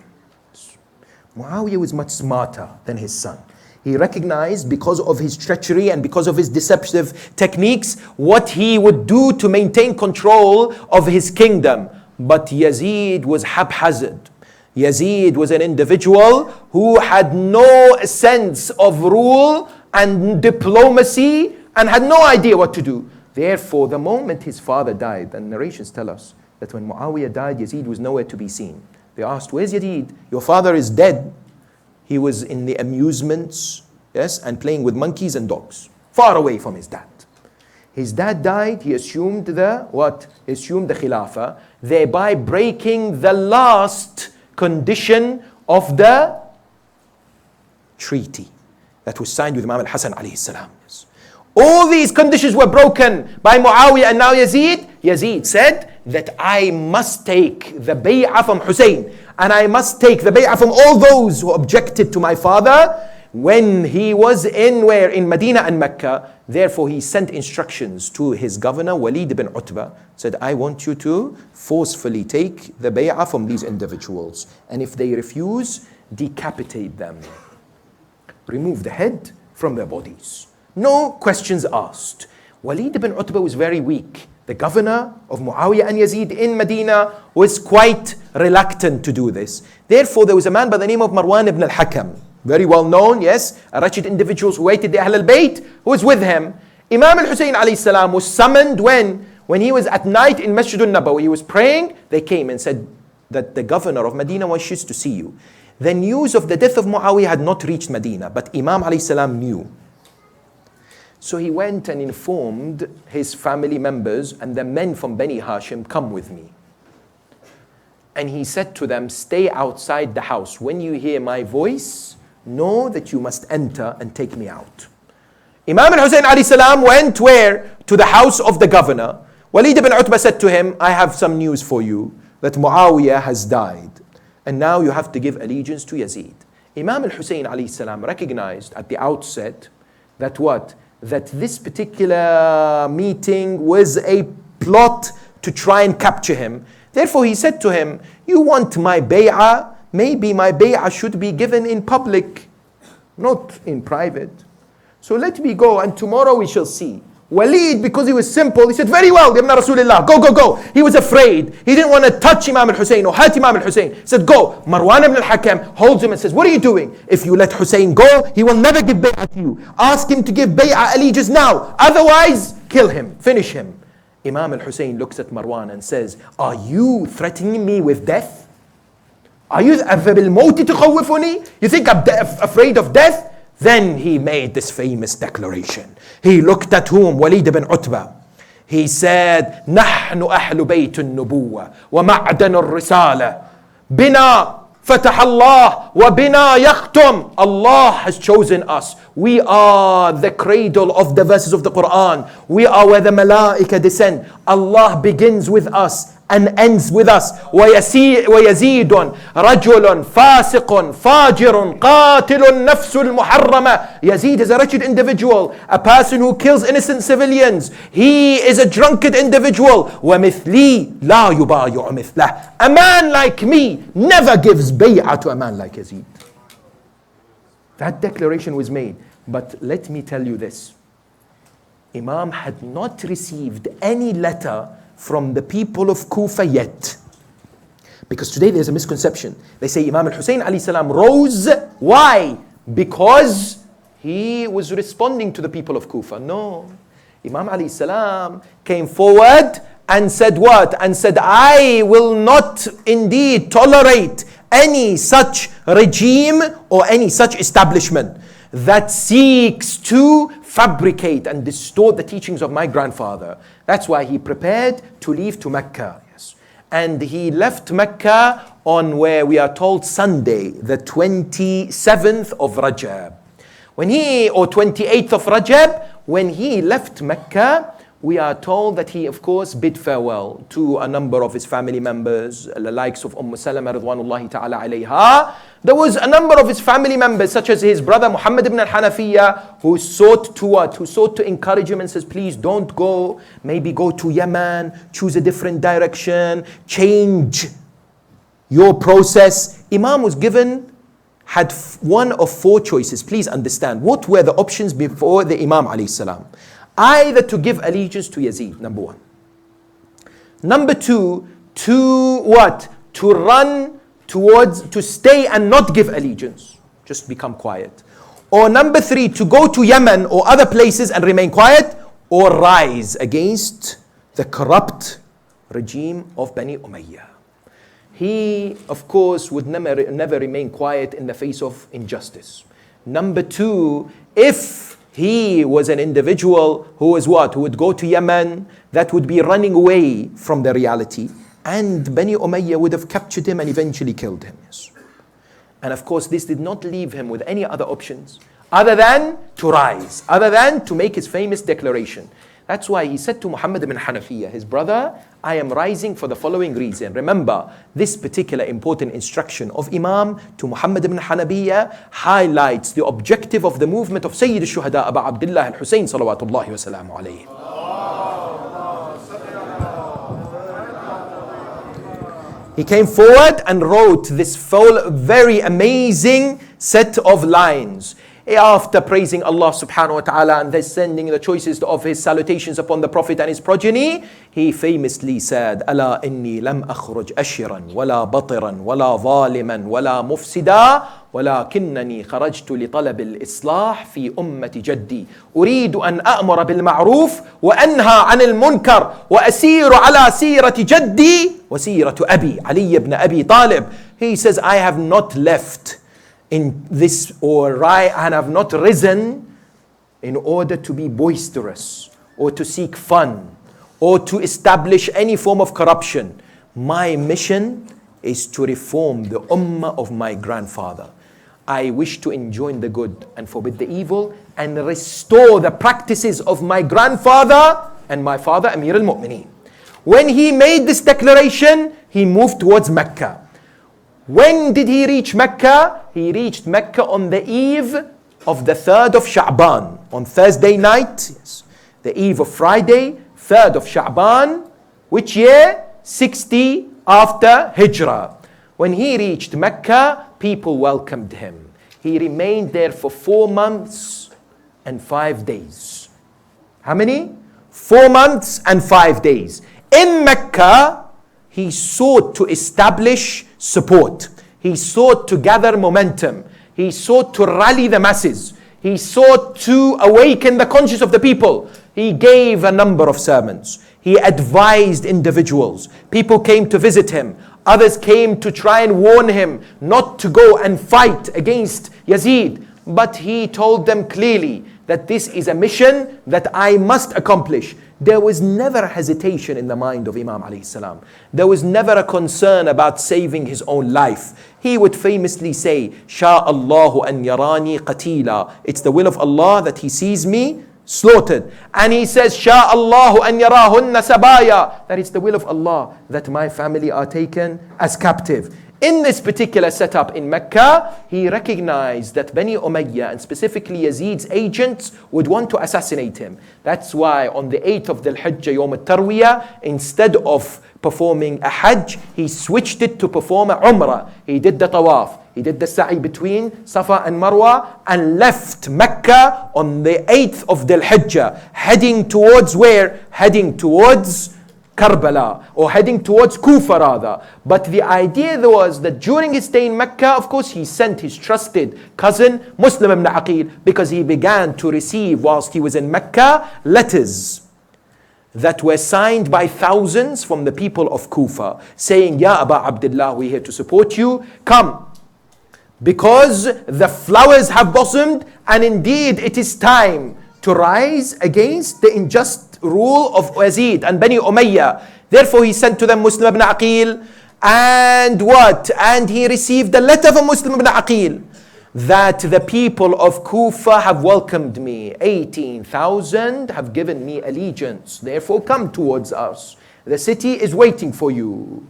Muawiyah was much smarter than his son. He recognized, because of his treachery and because of his deceptive techniques, what he would do to maintain control of his kingdom. But Yazid was haphazard. Yazid was an individual who had no sense of rule and diplomacy and had no idea what to do. Therefore, the moment his father died, and narrations tell us that when Muawiyah died, Yazid was nowhere to be seen. They asked, where's Yazid? Your father is dead. He was in the amusements, yes, and playing with monkeys and dogs, far away from his dad. His dad died, he assumed the what? He assumed the Khilafah, thereby breaking the last condition of the treaty that was signed with Imam al-Hasan alayhi salam. All these conditions were broken by Muawiyah and now Yazid. Yazid said that I must take the bay'ah from Hussein, and I must take the bay'ah from all those who objected to my father when he was in where? In Medina and Mecca. Therefore he sent instructions to his governor Walid ibn Utbah, said, I want you to forcefully take the bay'ah from these individuals, and if they refuse, decapitate them. Remove the head from their bodies. No questions asked. Walid ibn Utbah was very weak. The governor of Muawiyah and Yazid in Medina was quite reluctant to do this. Therefore there was a man by the name of Marwan ibn al-Hakam, very well known, yes, a wretched individual who hated the Ahl al-Bayt, who was with him. Imam al-Hussein alayhi salam was summoned when he was at night in Masjid al-Nabawi. He was praying. They came and said that the governor of Medina wishes to see you. The news of the death of Muawiyah had not reached Medina, but Imam alayhi salam knew. So he went and informed his family members and the men from Bani Hashim, come with me. And he said to them, stay outside the house. When you hear my voice, know that you must enter and take me out. Imam al-Hussein alayhi salam went where? To the house of the governor. Walid ibn Utbah said to him, I have some news for you, that Muawiyah has died. And now you have to give allegiance to Yazid. Imam al-Hussein alayhi salam recognized at the outset that what? That this particular meeting was a plot to try and capture him. Therefore he said to him, you want my bay'ah? Maybe my bay'ah should be given in public, not in private. So let me go and tomorrow we shall see. Walid, because he was simple, he said, very well, Ibn Rasulullah, go, go, go. He was afraid. He didn't want to touch Imam al-Hussein or hurt Imam al-Hussein. He said, go. Marwan ibn al-Hakam holds him and says, what are you doing? If you let Hussein go, he will never give bay'ah to you. Ask him to give bay'ah allegiance now. Otherwise, kill him, finish him. Imam al-Hussein looks at Marwan and says, are you threatening me with death? Are you You think I'm afraid of death? Then he made this famous declaration. He looked at whom? Walid ibn Utbah. He said, نحن أهل بيت النبوة ومعدن الرسالة بنا فتح الله وبنا يختم. Allah has chosen us. We are the cradle of the verses of the Quran. We are where the malaika descend. Allah begins with us and ends with us. ويزيد رجل فاسق فاجر قاتل النفس المحرمة. Yazid is a wretched individual, a person who kills innocent civilians. He is a drunkard individual. ومثلي لا يبايع مثله. A man like me never gives bay'ah to a man like Yazid. That declaration was made. But let me tell you this. Imam had not received any letter from the people of Kufa yet. Because today there's a misconception. They say Imam al-Hussein alayhi salam rose. Why? Because he was responding to the people of Kufa. No. Imam alayhi salam came forward and said what? And said, I will not indeed tolerate any such regime or any such establishment that seeks to fabricate and distort the teachings of my grandfather. That's why he prepared to leave to Mecca. Yes. And he left Mecca on, where we are told, Sunday, the 27th of Rajab. Or 28th of Rajab, when he left Mecca, we are told that he, of course, bid farewell to a number of his family members, the likes of Salama Ridwanullahi ta'ala alayha. There was a number of his family members, such as his brother Muhammad ibn al-Hanafiya, who sought to what? Who sought to encourage him and says, please don't go. Maybe go to Yemen, choose a different direction, change your process. Imam was had one of four choices. Please understand, what were the options before the Imam alayhi salam? Either to give allegiance to Yazid, number one. Number two, to what? To run towards, to stay and not give allegiance. Just become quiet. Or number three, to go to Yemen or other places and remain quiet, or rise against the corrupt regime of Bani Umayyah. He, of course, would never remain quiet in the face of injustice. Number two, if he was an individual who was what? Who would go to Yemen, that would be running away from the reality. And Bani Umayyah would have captured him and eventually killed him. Yes. And of course, this did not leave him with any other options other than to rise, other than to make his famous declaration. That's why he said to Muhammad ibn Hanafiya, his brother, I am rising for the following reason. Remember, this particular important instruction of Imam to Muhammad ibn Hanafiya highlights the objective of the movement of Sayyid al-Shuhada Abu Abdullah al-Hussain salawatullahi wa salamu alayhi. He came forward and wrote this very amazing set of lines. After praising Allah subhanahu wa ta'ala and then sending the choices of his salutations upon the Prophet and his progeny, he famously said, ألا إني لم أخرج أشرا ولا بطرا ولا ظالما ولا مفسدا ولكنني خرجت لطلب الإصلاح في أمة جدي أريد أن أأمر بالمعروف وأنهى عن المنكر وأسير على سيرة جدي وسيرة أبي علي بن أبي طالب. He says, I have not left in this, or I have not risen in order to be boisterous or to seek fun or to establish any form of corruption. My mission is to reform the ummah of my grandfather. I wish to enjoin the good and forbid the evil and restore the practices of my grandfather and my father Amir al-Mu'mineen. When he made this declaration, he moved towards Mecca. When did he reach Mecca? He reached Mecca on the eve of the 3rd of Sha'ban. On Thursday night, yes, the eve of Friday, 3rd of Sha'ban. Which year? 60 after Hijrah. When he reached Mecca, people welcomed him. He remained there for 4 months and 5 days. How many? 4 months and 5 days. In Mecca, he sought to establish support. He sought to gather momentum. He sought to rally the masses. He sought to awaken the conscience of the people. He gave a number of sermons. He advised individuals. People came to visit him. Others came to try and warn him not to go and fight against Yazid. But he told them clearly that this is a mission that I must accomplish. There was never hesitation in the mind of Imam alayhi salam. There was never a concern about saving his own life. He would famously say, Sha Allahu an yarani qatila. It's the will of Allah that he sees me slaughtered. And he says, Sha Allahu an yarahunna sabaya. That it's the will of Allah that my family are taken as captive. In this particular setup in Mecca, he recognized that Bani Umayyah and specifically Yazid's agents would want to assassinate him. That's why on the 8th of Dhul Hijjah, Yawm al-Tarwiyah, instead of performing a Hajj, he switched it to perform a Umrah. He did the Tawaf. He did the Sa'i between Safa and Marwa and left Mecca on the 8th of Dhul Hijjah, heading towards where? Heading towards Karbala, or heading towards Kufa rather. But the idea was that during his stay in Mecca, of course, he sent his trusted cousin Muslim ibn Aqil, because he began to receive whilst he was in Mecca letters that were signed by thousands from the people of Kufa, saying, Ya Aba Abdullah, we're here to support you. Come, because the flowers have blossomed, and indeed it is time to rise against the unjust rule of Yazid and Bani Umayyah. Therefore he sent to them Muslim ibn Aqil, and what? And he received a letter from Muslim ibn Aqil that the people of Kufa have welcomed me. 18,000 have given me allegiance. Therefore come towards us. The city is waiting for you.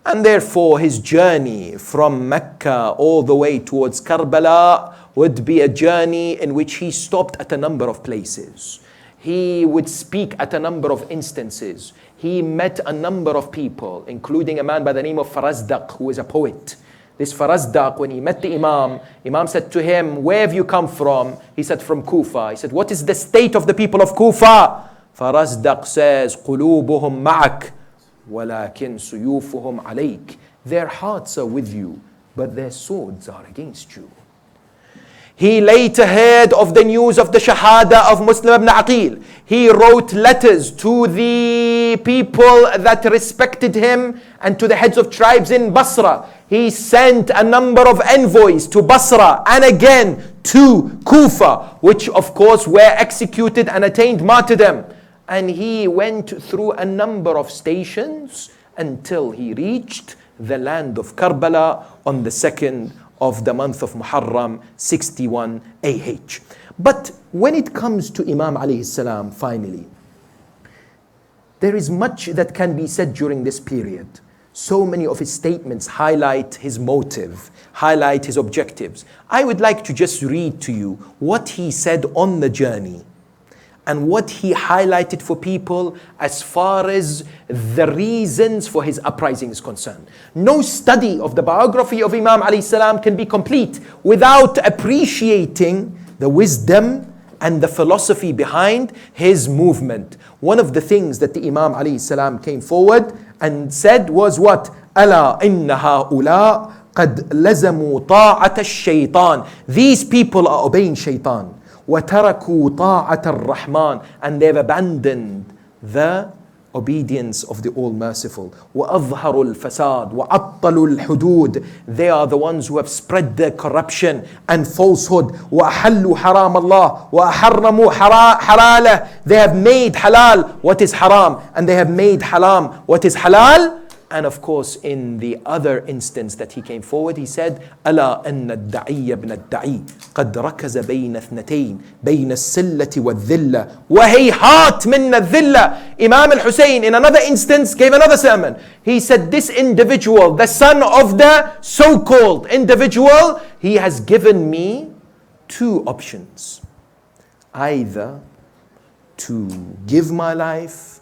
And therefore his journey from Mecca all the way towards Karbala would be a journey in which he stopped at a number of places. He would speak at a number of instances. He met a number of people, including a man by the name of Farazdaq, who is a poet. This Farazdaq, when he met the Imam said to him, where have you come from? He said, from Kufa. He said, what is the state of the people of Kufa? Farazdaq says, قُلُوبُهُمْ مَعَكْ وَلَكِنْ سُيُوفُهُمْ عَلَيْكَ. Their hearts are with you, but their swords are against you. He later heard of the news of the Shahada of Muslim ibn Aqil. He wrote letters to the people that respected him and to the heads of tribes in Basra. He sent a number of envoys to Basra and again to Kufa, which of course were executed and attained martyrdom. And he went through a number of stations until he reached the land of Karbala on the 2nd of the month of Muharram, 61 AH. But when it comes to Imam alayhi salam, finally, there is much that can be said during this period. So many of his statements highlight his motive, highlight his objectives. I would like to just read to you what he said on the journey and what he highlighted for people as far as the reasons for his uprising is concerned. No study of the biography of Imam alayhi salam can be complete without appreciating the wisdom and the philosophy behind his movement. One of the things that the Imam alayhi salam came forward and said was what? أَلَا إِنَّ هَؤُلَاء قَدْ لَزَمُوا طَاعَةَ الشَّيْطَانِ. These people are obeying shaitan. وَتَرَكُوا طَاعَةَ الرَّحْمَنِ. And they've abandoned the obedience of the All-Merciful. وَأَظْهَرُوا الْفَسَادِ وَعَطَّلُوا الْحُدُودِ. They are the ones who have spread the corruption and falsehood. وَأَحَلُّوا حَرَامَ اللَّهِ وَأَحَرَّمُوا حَلَالَهِ. They have made halal what is haram, and they have made haram what is halal. And of course, in the other instance that he came forward, he said, ألا أن الدعي ابن الدعي قد ركز بين اثنتين بين السلة والذلة وهيهات من الذلة. Imam al-Hussain in another instance gave another sermon. He said, this individual, the son of the so-called individual, he has given me two options. Either to give my life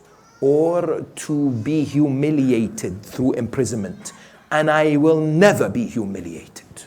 or to be humiliated through imprisonment. And I will never be humiliated.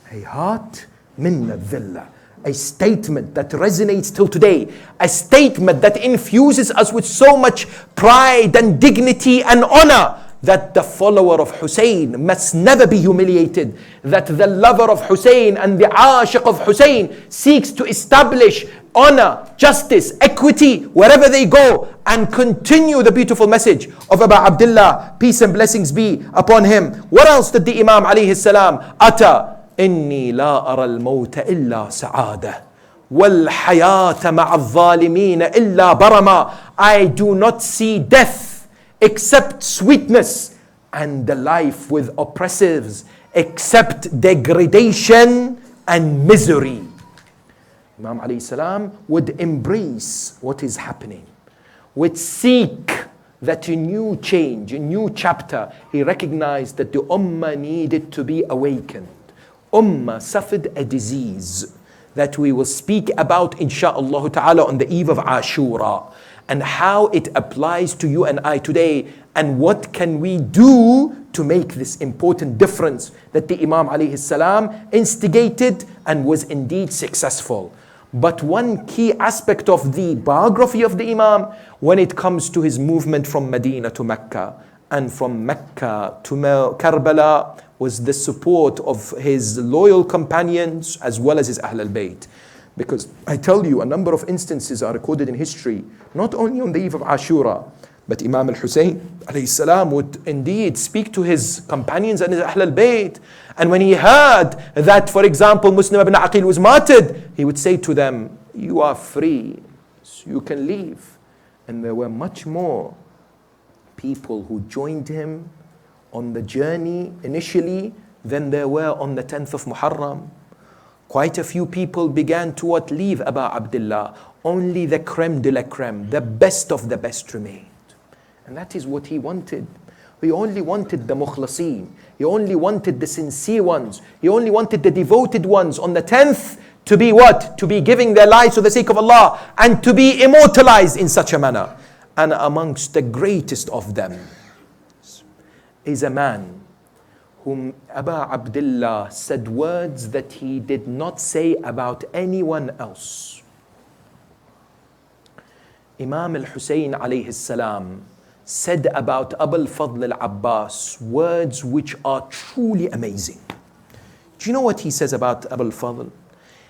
Hayhat min al-dhillah. A statement that resonates till today. A statement that infuses us with so much pride and dignity and honor, that the follower of Hussein must never be humiliated, that the lover of Hussein and the ashiq of Hussein seeks to establish honor, justice, equity wherever they go, and continue the beautiful message of Abu Abdullah, peace and blessings be upon him. What else did the Imam alayhi salam utter? إني لا أرى الموت إلا سعادة والحياة مع الظالمين إلا برما. I do not see death except sweetness, and the life with oppressives except degradation and misery. Imam alayhi salam would embrace what is happening, would seek that a new change, a new chapter. He recognized that the ummah needed to be awakened. Ummah suffered a disease that we will speak about insha'Allah ta'ala on the eve of Ashura, and how it applies to you and I today, and what can we do to make this important difference that the Imam alayhi salam instigated and was indeed successful. But one key aspect of the biography of the Imam, when it comes to his movement from Medina to Mecca and from Mecca to Karbala, was the support of his loyal companions as well as his Ahl al-Bayt. Because I tell you, a number of instances are recorded in history, not only on the eve of Ashura, but Imam Al-Hussain alayhi salam would indeed speak to his companions and his Ahl al-Bayt. And when he heard that, for example, Muslim ibn Aqil was martyred, he would say to them, you are free, so you can leave. And there were much more people who joined him on the journey initially than there were on the 10th of Muharram. Quite a few people began to leave Abu Abdullah. Only the creme de la creme, the best of the best remained. And that is what he wanted. He only wanted the mukhlaseen. He only wanted the sincere ones. He only wanted the devoted ones on the 10th to be what? To be giving their lives for the sake of Allah and to be immortalized in such a manner. And amongst the greatest of them is a man whom Abu Abdullah said words that he did not say about anyone else. Imam Al-Hussain alayhi salam said about Abu al-Fadl al-Abbas words which are truly amazing. Do you know what he says about Abu al-Fadl?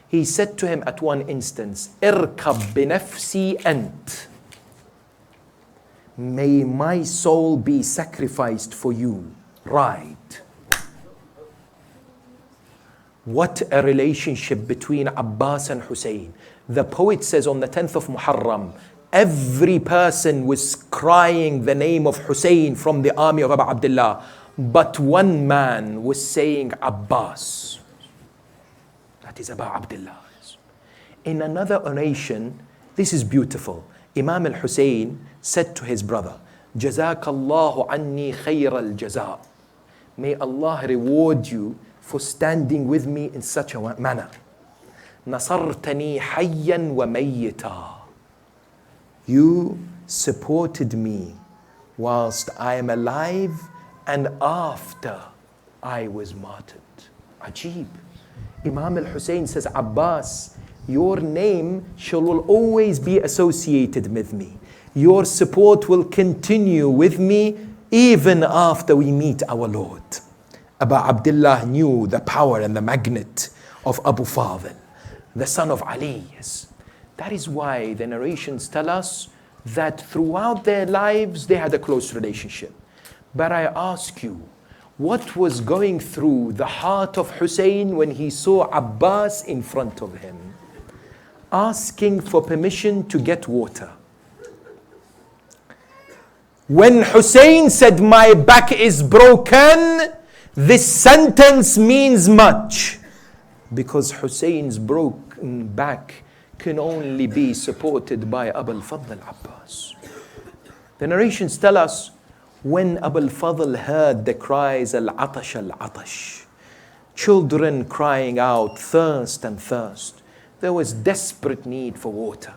He said to him at one instance, "Irkab binafsi ant." May my soul be sacrificed for you. Right. What a relationship between Abbas and Hussein. The poet says on the 10th of Muharram, every person was crying the name of Hussein from the army of Abu Abdullah, but one man was saying Abbas. That is Abu Abdullah. In another oration, this is beautiful. Imam Al-Hussain said to his brother, Jazakallahu anni khayr al-jaza. May Allah reward you for standing with me in such a manner. Nasartani hayyan wa mayyita. You supported me whilst I am alive and after I was martyred. Ajib. Imam Al-Hussain says, Abbas, your name will always be associated with me. Your support will continue with me even after we meet our Lord. Abu Abdullah knew the power and the magnet of Abu Fadl, the son of Ali. Yes. That is why the narrations tell us that throughout their lives they had a close relationship. But I ask you, what was going through the heart of Hussein when he saw Abbas in front of him, asking for permission to get water? When Hussein said, my back is broken, this sentence means much. Because Hussein's broken back can only be supported by Abu al-Fadl al-Abbas. The narrations tell us, when Abu al-Fadl heard the cries, al-Atash al-Atash, children crying out, thirst and thirst, there was desperate need for water.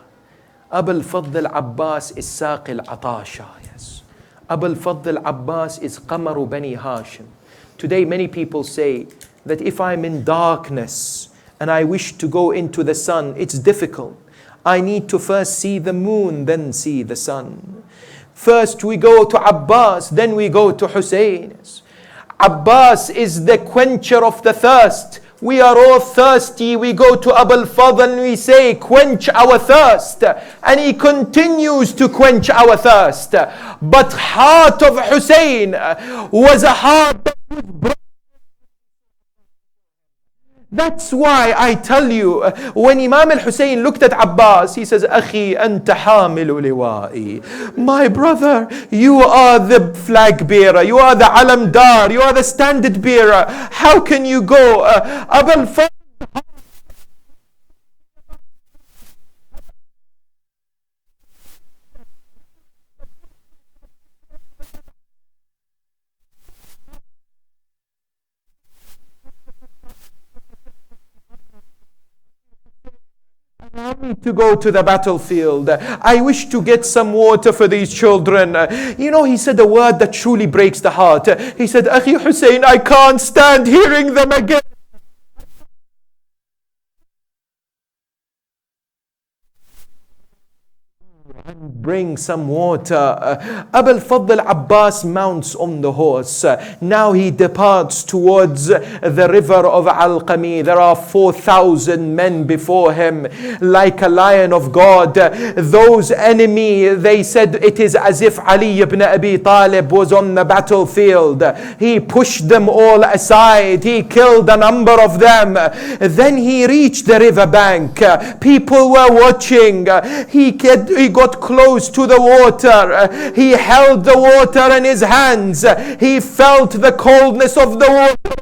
Abu al-Fadl al-Abbas is Saqi al-Atasha, yes. Abu al-Fadl al-Abbas is Qamaru Bani Hashim. Today many people say that if I'm in darkness and I wish to go into the sun, it's difficult. I need to first see the moon, then see the sun. First we go to Abbas, then we go to Hussein. Abbas is the quencher of the thirst. We are all thirsty. We go to Abu al-Fadl and we say, quench our thirst. And he continues to quench our thirst. But heart of Hussein was a heart that was broken. That's why I tell you, when Imam al-Hussain looked at Abbas, he says, Akhi anta hamilu liwa'i. My brother, you are the flag bearer, you are the alamdar, you are the standard bearer. How can you go? Abu al-Fadl. I need to go to the battlefield. I wish to get some water for these children. You know, he said a word that truly breaks the heart. He said, Akhi Hussein, I can't stand hearing them again. bring some water. Abu al-Fadl Abbas mounts on the horse. Now he departs towards the river of Al-Qami. There are 4,000 men before him, like a lion of God. Those enemy, they said it is as if Ali ibn Abi Talib was on the battlefield. He pushed them all aside. He killed a number of them. Then he reached the river bank. People were watching. He got close to the water. He held the water in his hands. He felt the coldness of the water.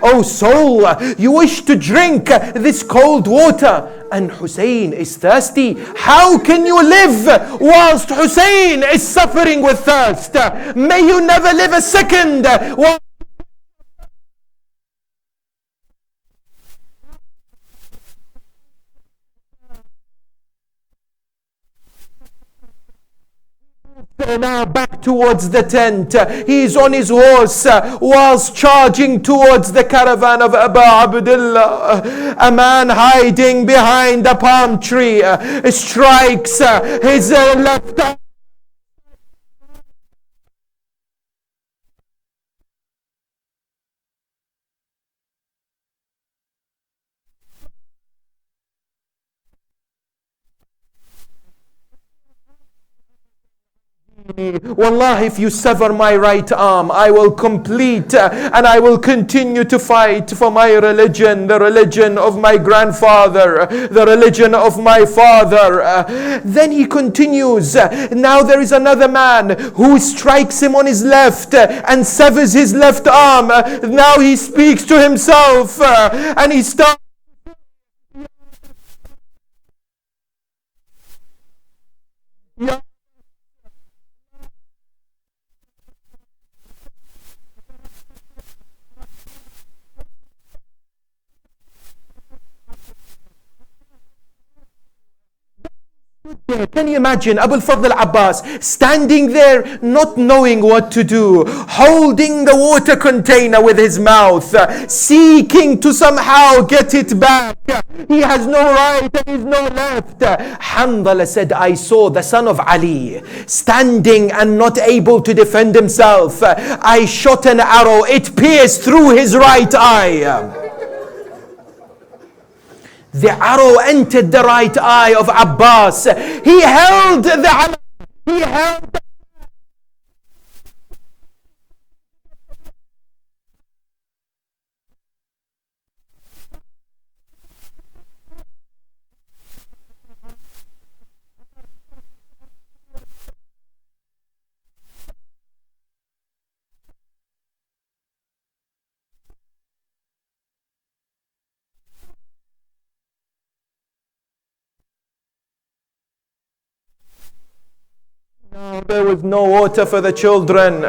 Oh soul, you wish to drink this cold water, and Hussein is thirsty. How can you live whilst Hussein is suffering with thirst? May you never live a second while now back towards the tent. He's on his horse whilst charging towards the caravan of Abu Abdullah. A man hiding behind a palm tree strikes his left arm. Wallah, if you sever my right arm, I will complete and I will continue to fight for my religion, the religion of my grandfather, the religion of my father. Then he continues. Now there is another man who strikes him on his left and severs his left arm. Now he speaks to himself and he starts. Can you imagine Abu al-Fadl Abbas standing there not knowing what to do, holding the water container with his mouth, seeking to somehow get it back. He has no right and he's no left. Handala said, I saw the son of Ali standing and not able to defend himself. I shot an arrow, it pierced through his right eye. The arrow entered the right eye of Abbas. He held the he held the There was no water for the children.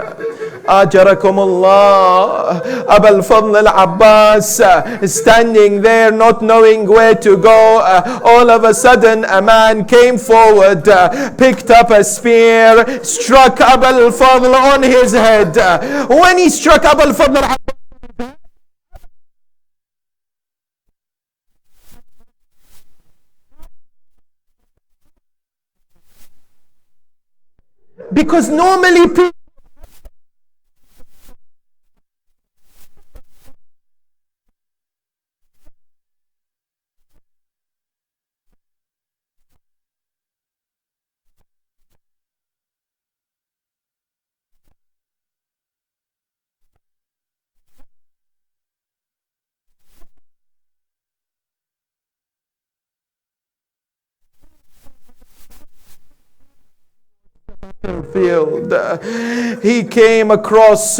Ajarakumullah. Abu al-Fadl al-Abbas standing there not knowing where to go. All of a sudden a man came forward, picked up a spear, struck Abu al-Fadl on his head. When he struck Abu al-Fadl al-Abbas, because normally people battlefield, he came across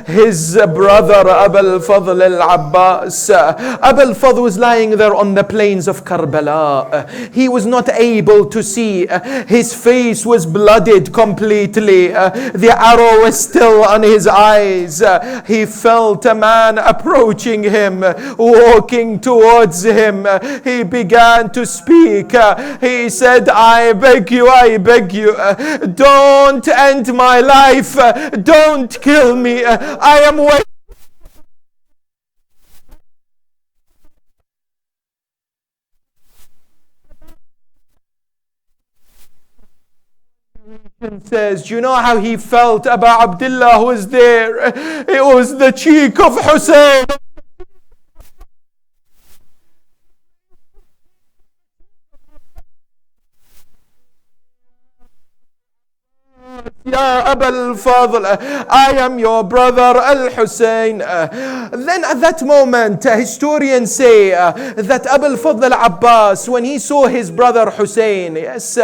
his brother Abu al-Fadl al-Abbas. Abu al-Fadl was lying there on the plains of Karbala. He was not able to see. His face was blooded completely. The arrow was still on his eyes. He felt a man approaching him, walking towards him. He began to speak. He said, I beg you, don't end my life. Don't kill me. I am waiting. Says, do you know how he felt about Abdullah who was there? It was the cheek of Hussain. Ya Abu al-Fadl, I am your brother Al-Hussein. Then at that moment, historians say that Abu al-Fadl al-Abbas, when he saw his brother Hussein, yes,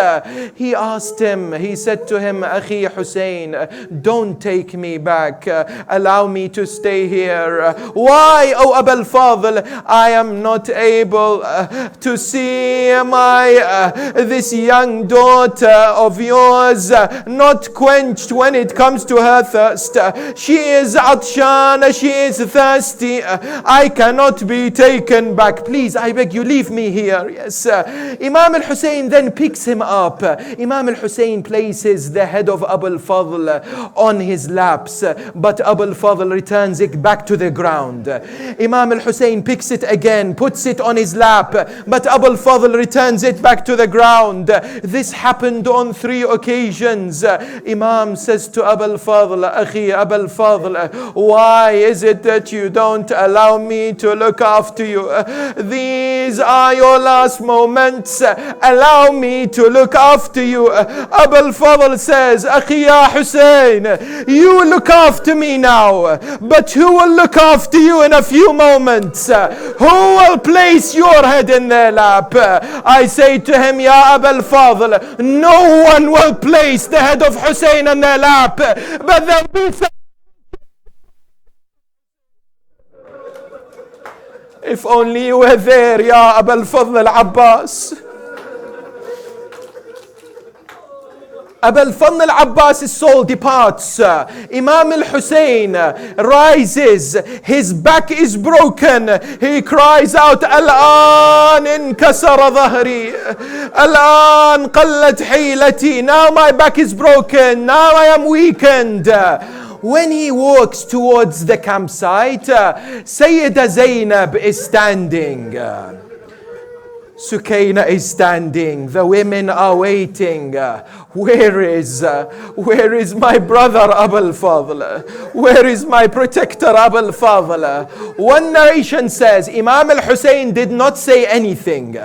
he asked him, he said to him, Akhi Hussein, don't take me back. Allow me to stay here. Why, O Abu al-Fadl? I am not able to see this young daughter of yours not quenched when it comes to her thirst. She is atshan, she is thirsty. I cannot be taken back. Please, I beg you, leave me here. Yes. Imam al-Hussein then picks him up. Imam al-Hussein places the head of Abu al-Fadl on his laps, but Abu al-Fadl returns it back to the ground. Imam al-Hussein picks it again, puts it on his lap, but Abu al-Fadl returns it back to the ground. This happened on 3 occasions. Imam says to Abu al-Fadl, Akhi Abu al-Fadl, why is it that you don't allow me to look after you? These are your last moments. Allow me to look after you. Abu al-Fadl says, Akhi ya Hussein, you look after me now, but who will look after you in a few moments? Who will place your head in their lap? I say to him, Ya Abu al-Fadl, no one will place the head of Hussein in their lap, but there'll be some. If only you were there, Ya Abu al-Fadl al-Abbas. Abu al-Fadl al-Abbas' soul departs. Imam al-Hussein rises. His back is broken. He cries out, Al-an inkasara dhahri. Al-an qallat hilati. Now my back is broken. Now I am weakened. When he walks towards the campsite, Sayyida Zainab is standing. Sukaina is standing. The women are waiting. Where is my brother Abu al-Fadl? Where is my protector Abu al-Fadl? One narration says Imam al-Hussein did not say anything.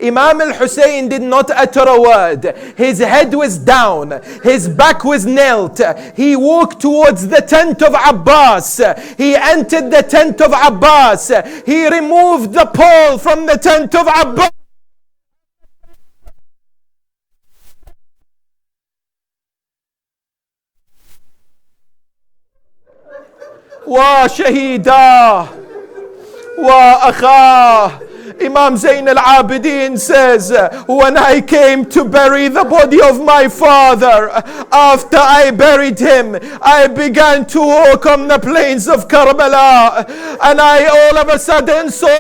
Imam al-Hussein did not utter a word. His head was down. His back was knelt. He walked towards the tent of Abbas. He entered the tent of Abbas. He removed the pole from the tent of Abbas. وشهيدا وأخاه. Imam Zain al-Abidin says, when I came to bury the body of my father, after I buried him, I began to walk on the plains of Karbala, and I all of a sudden saw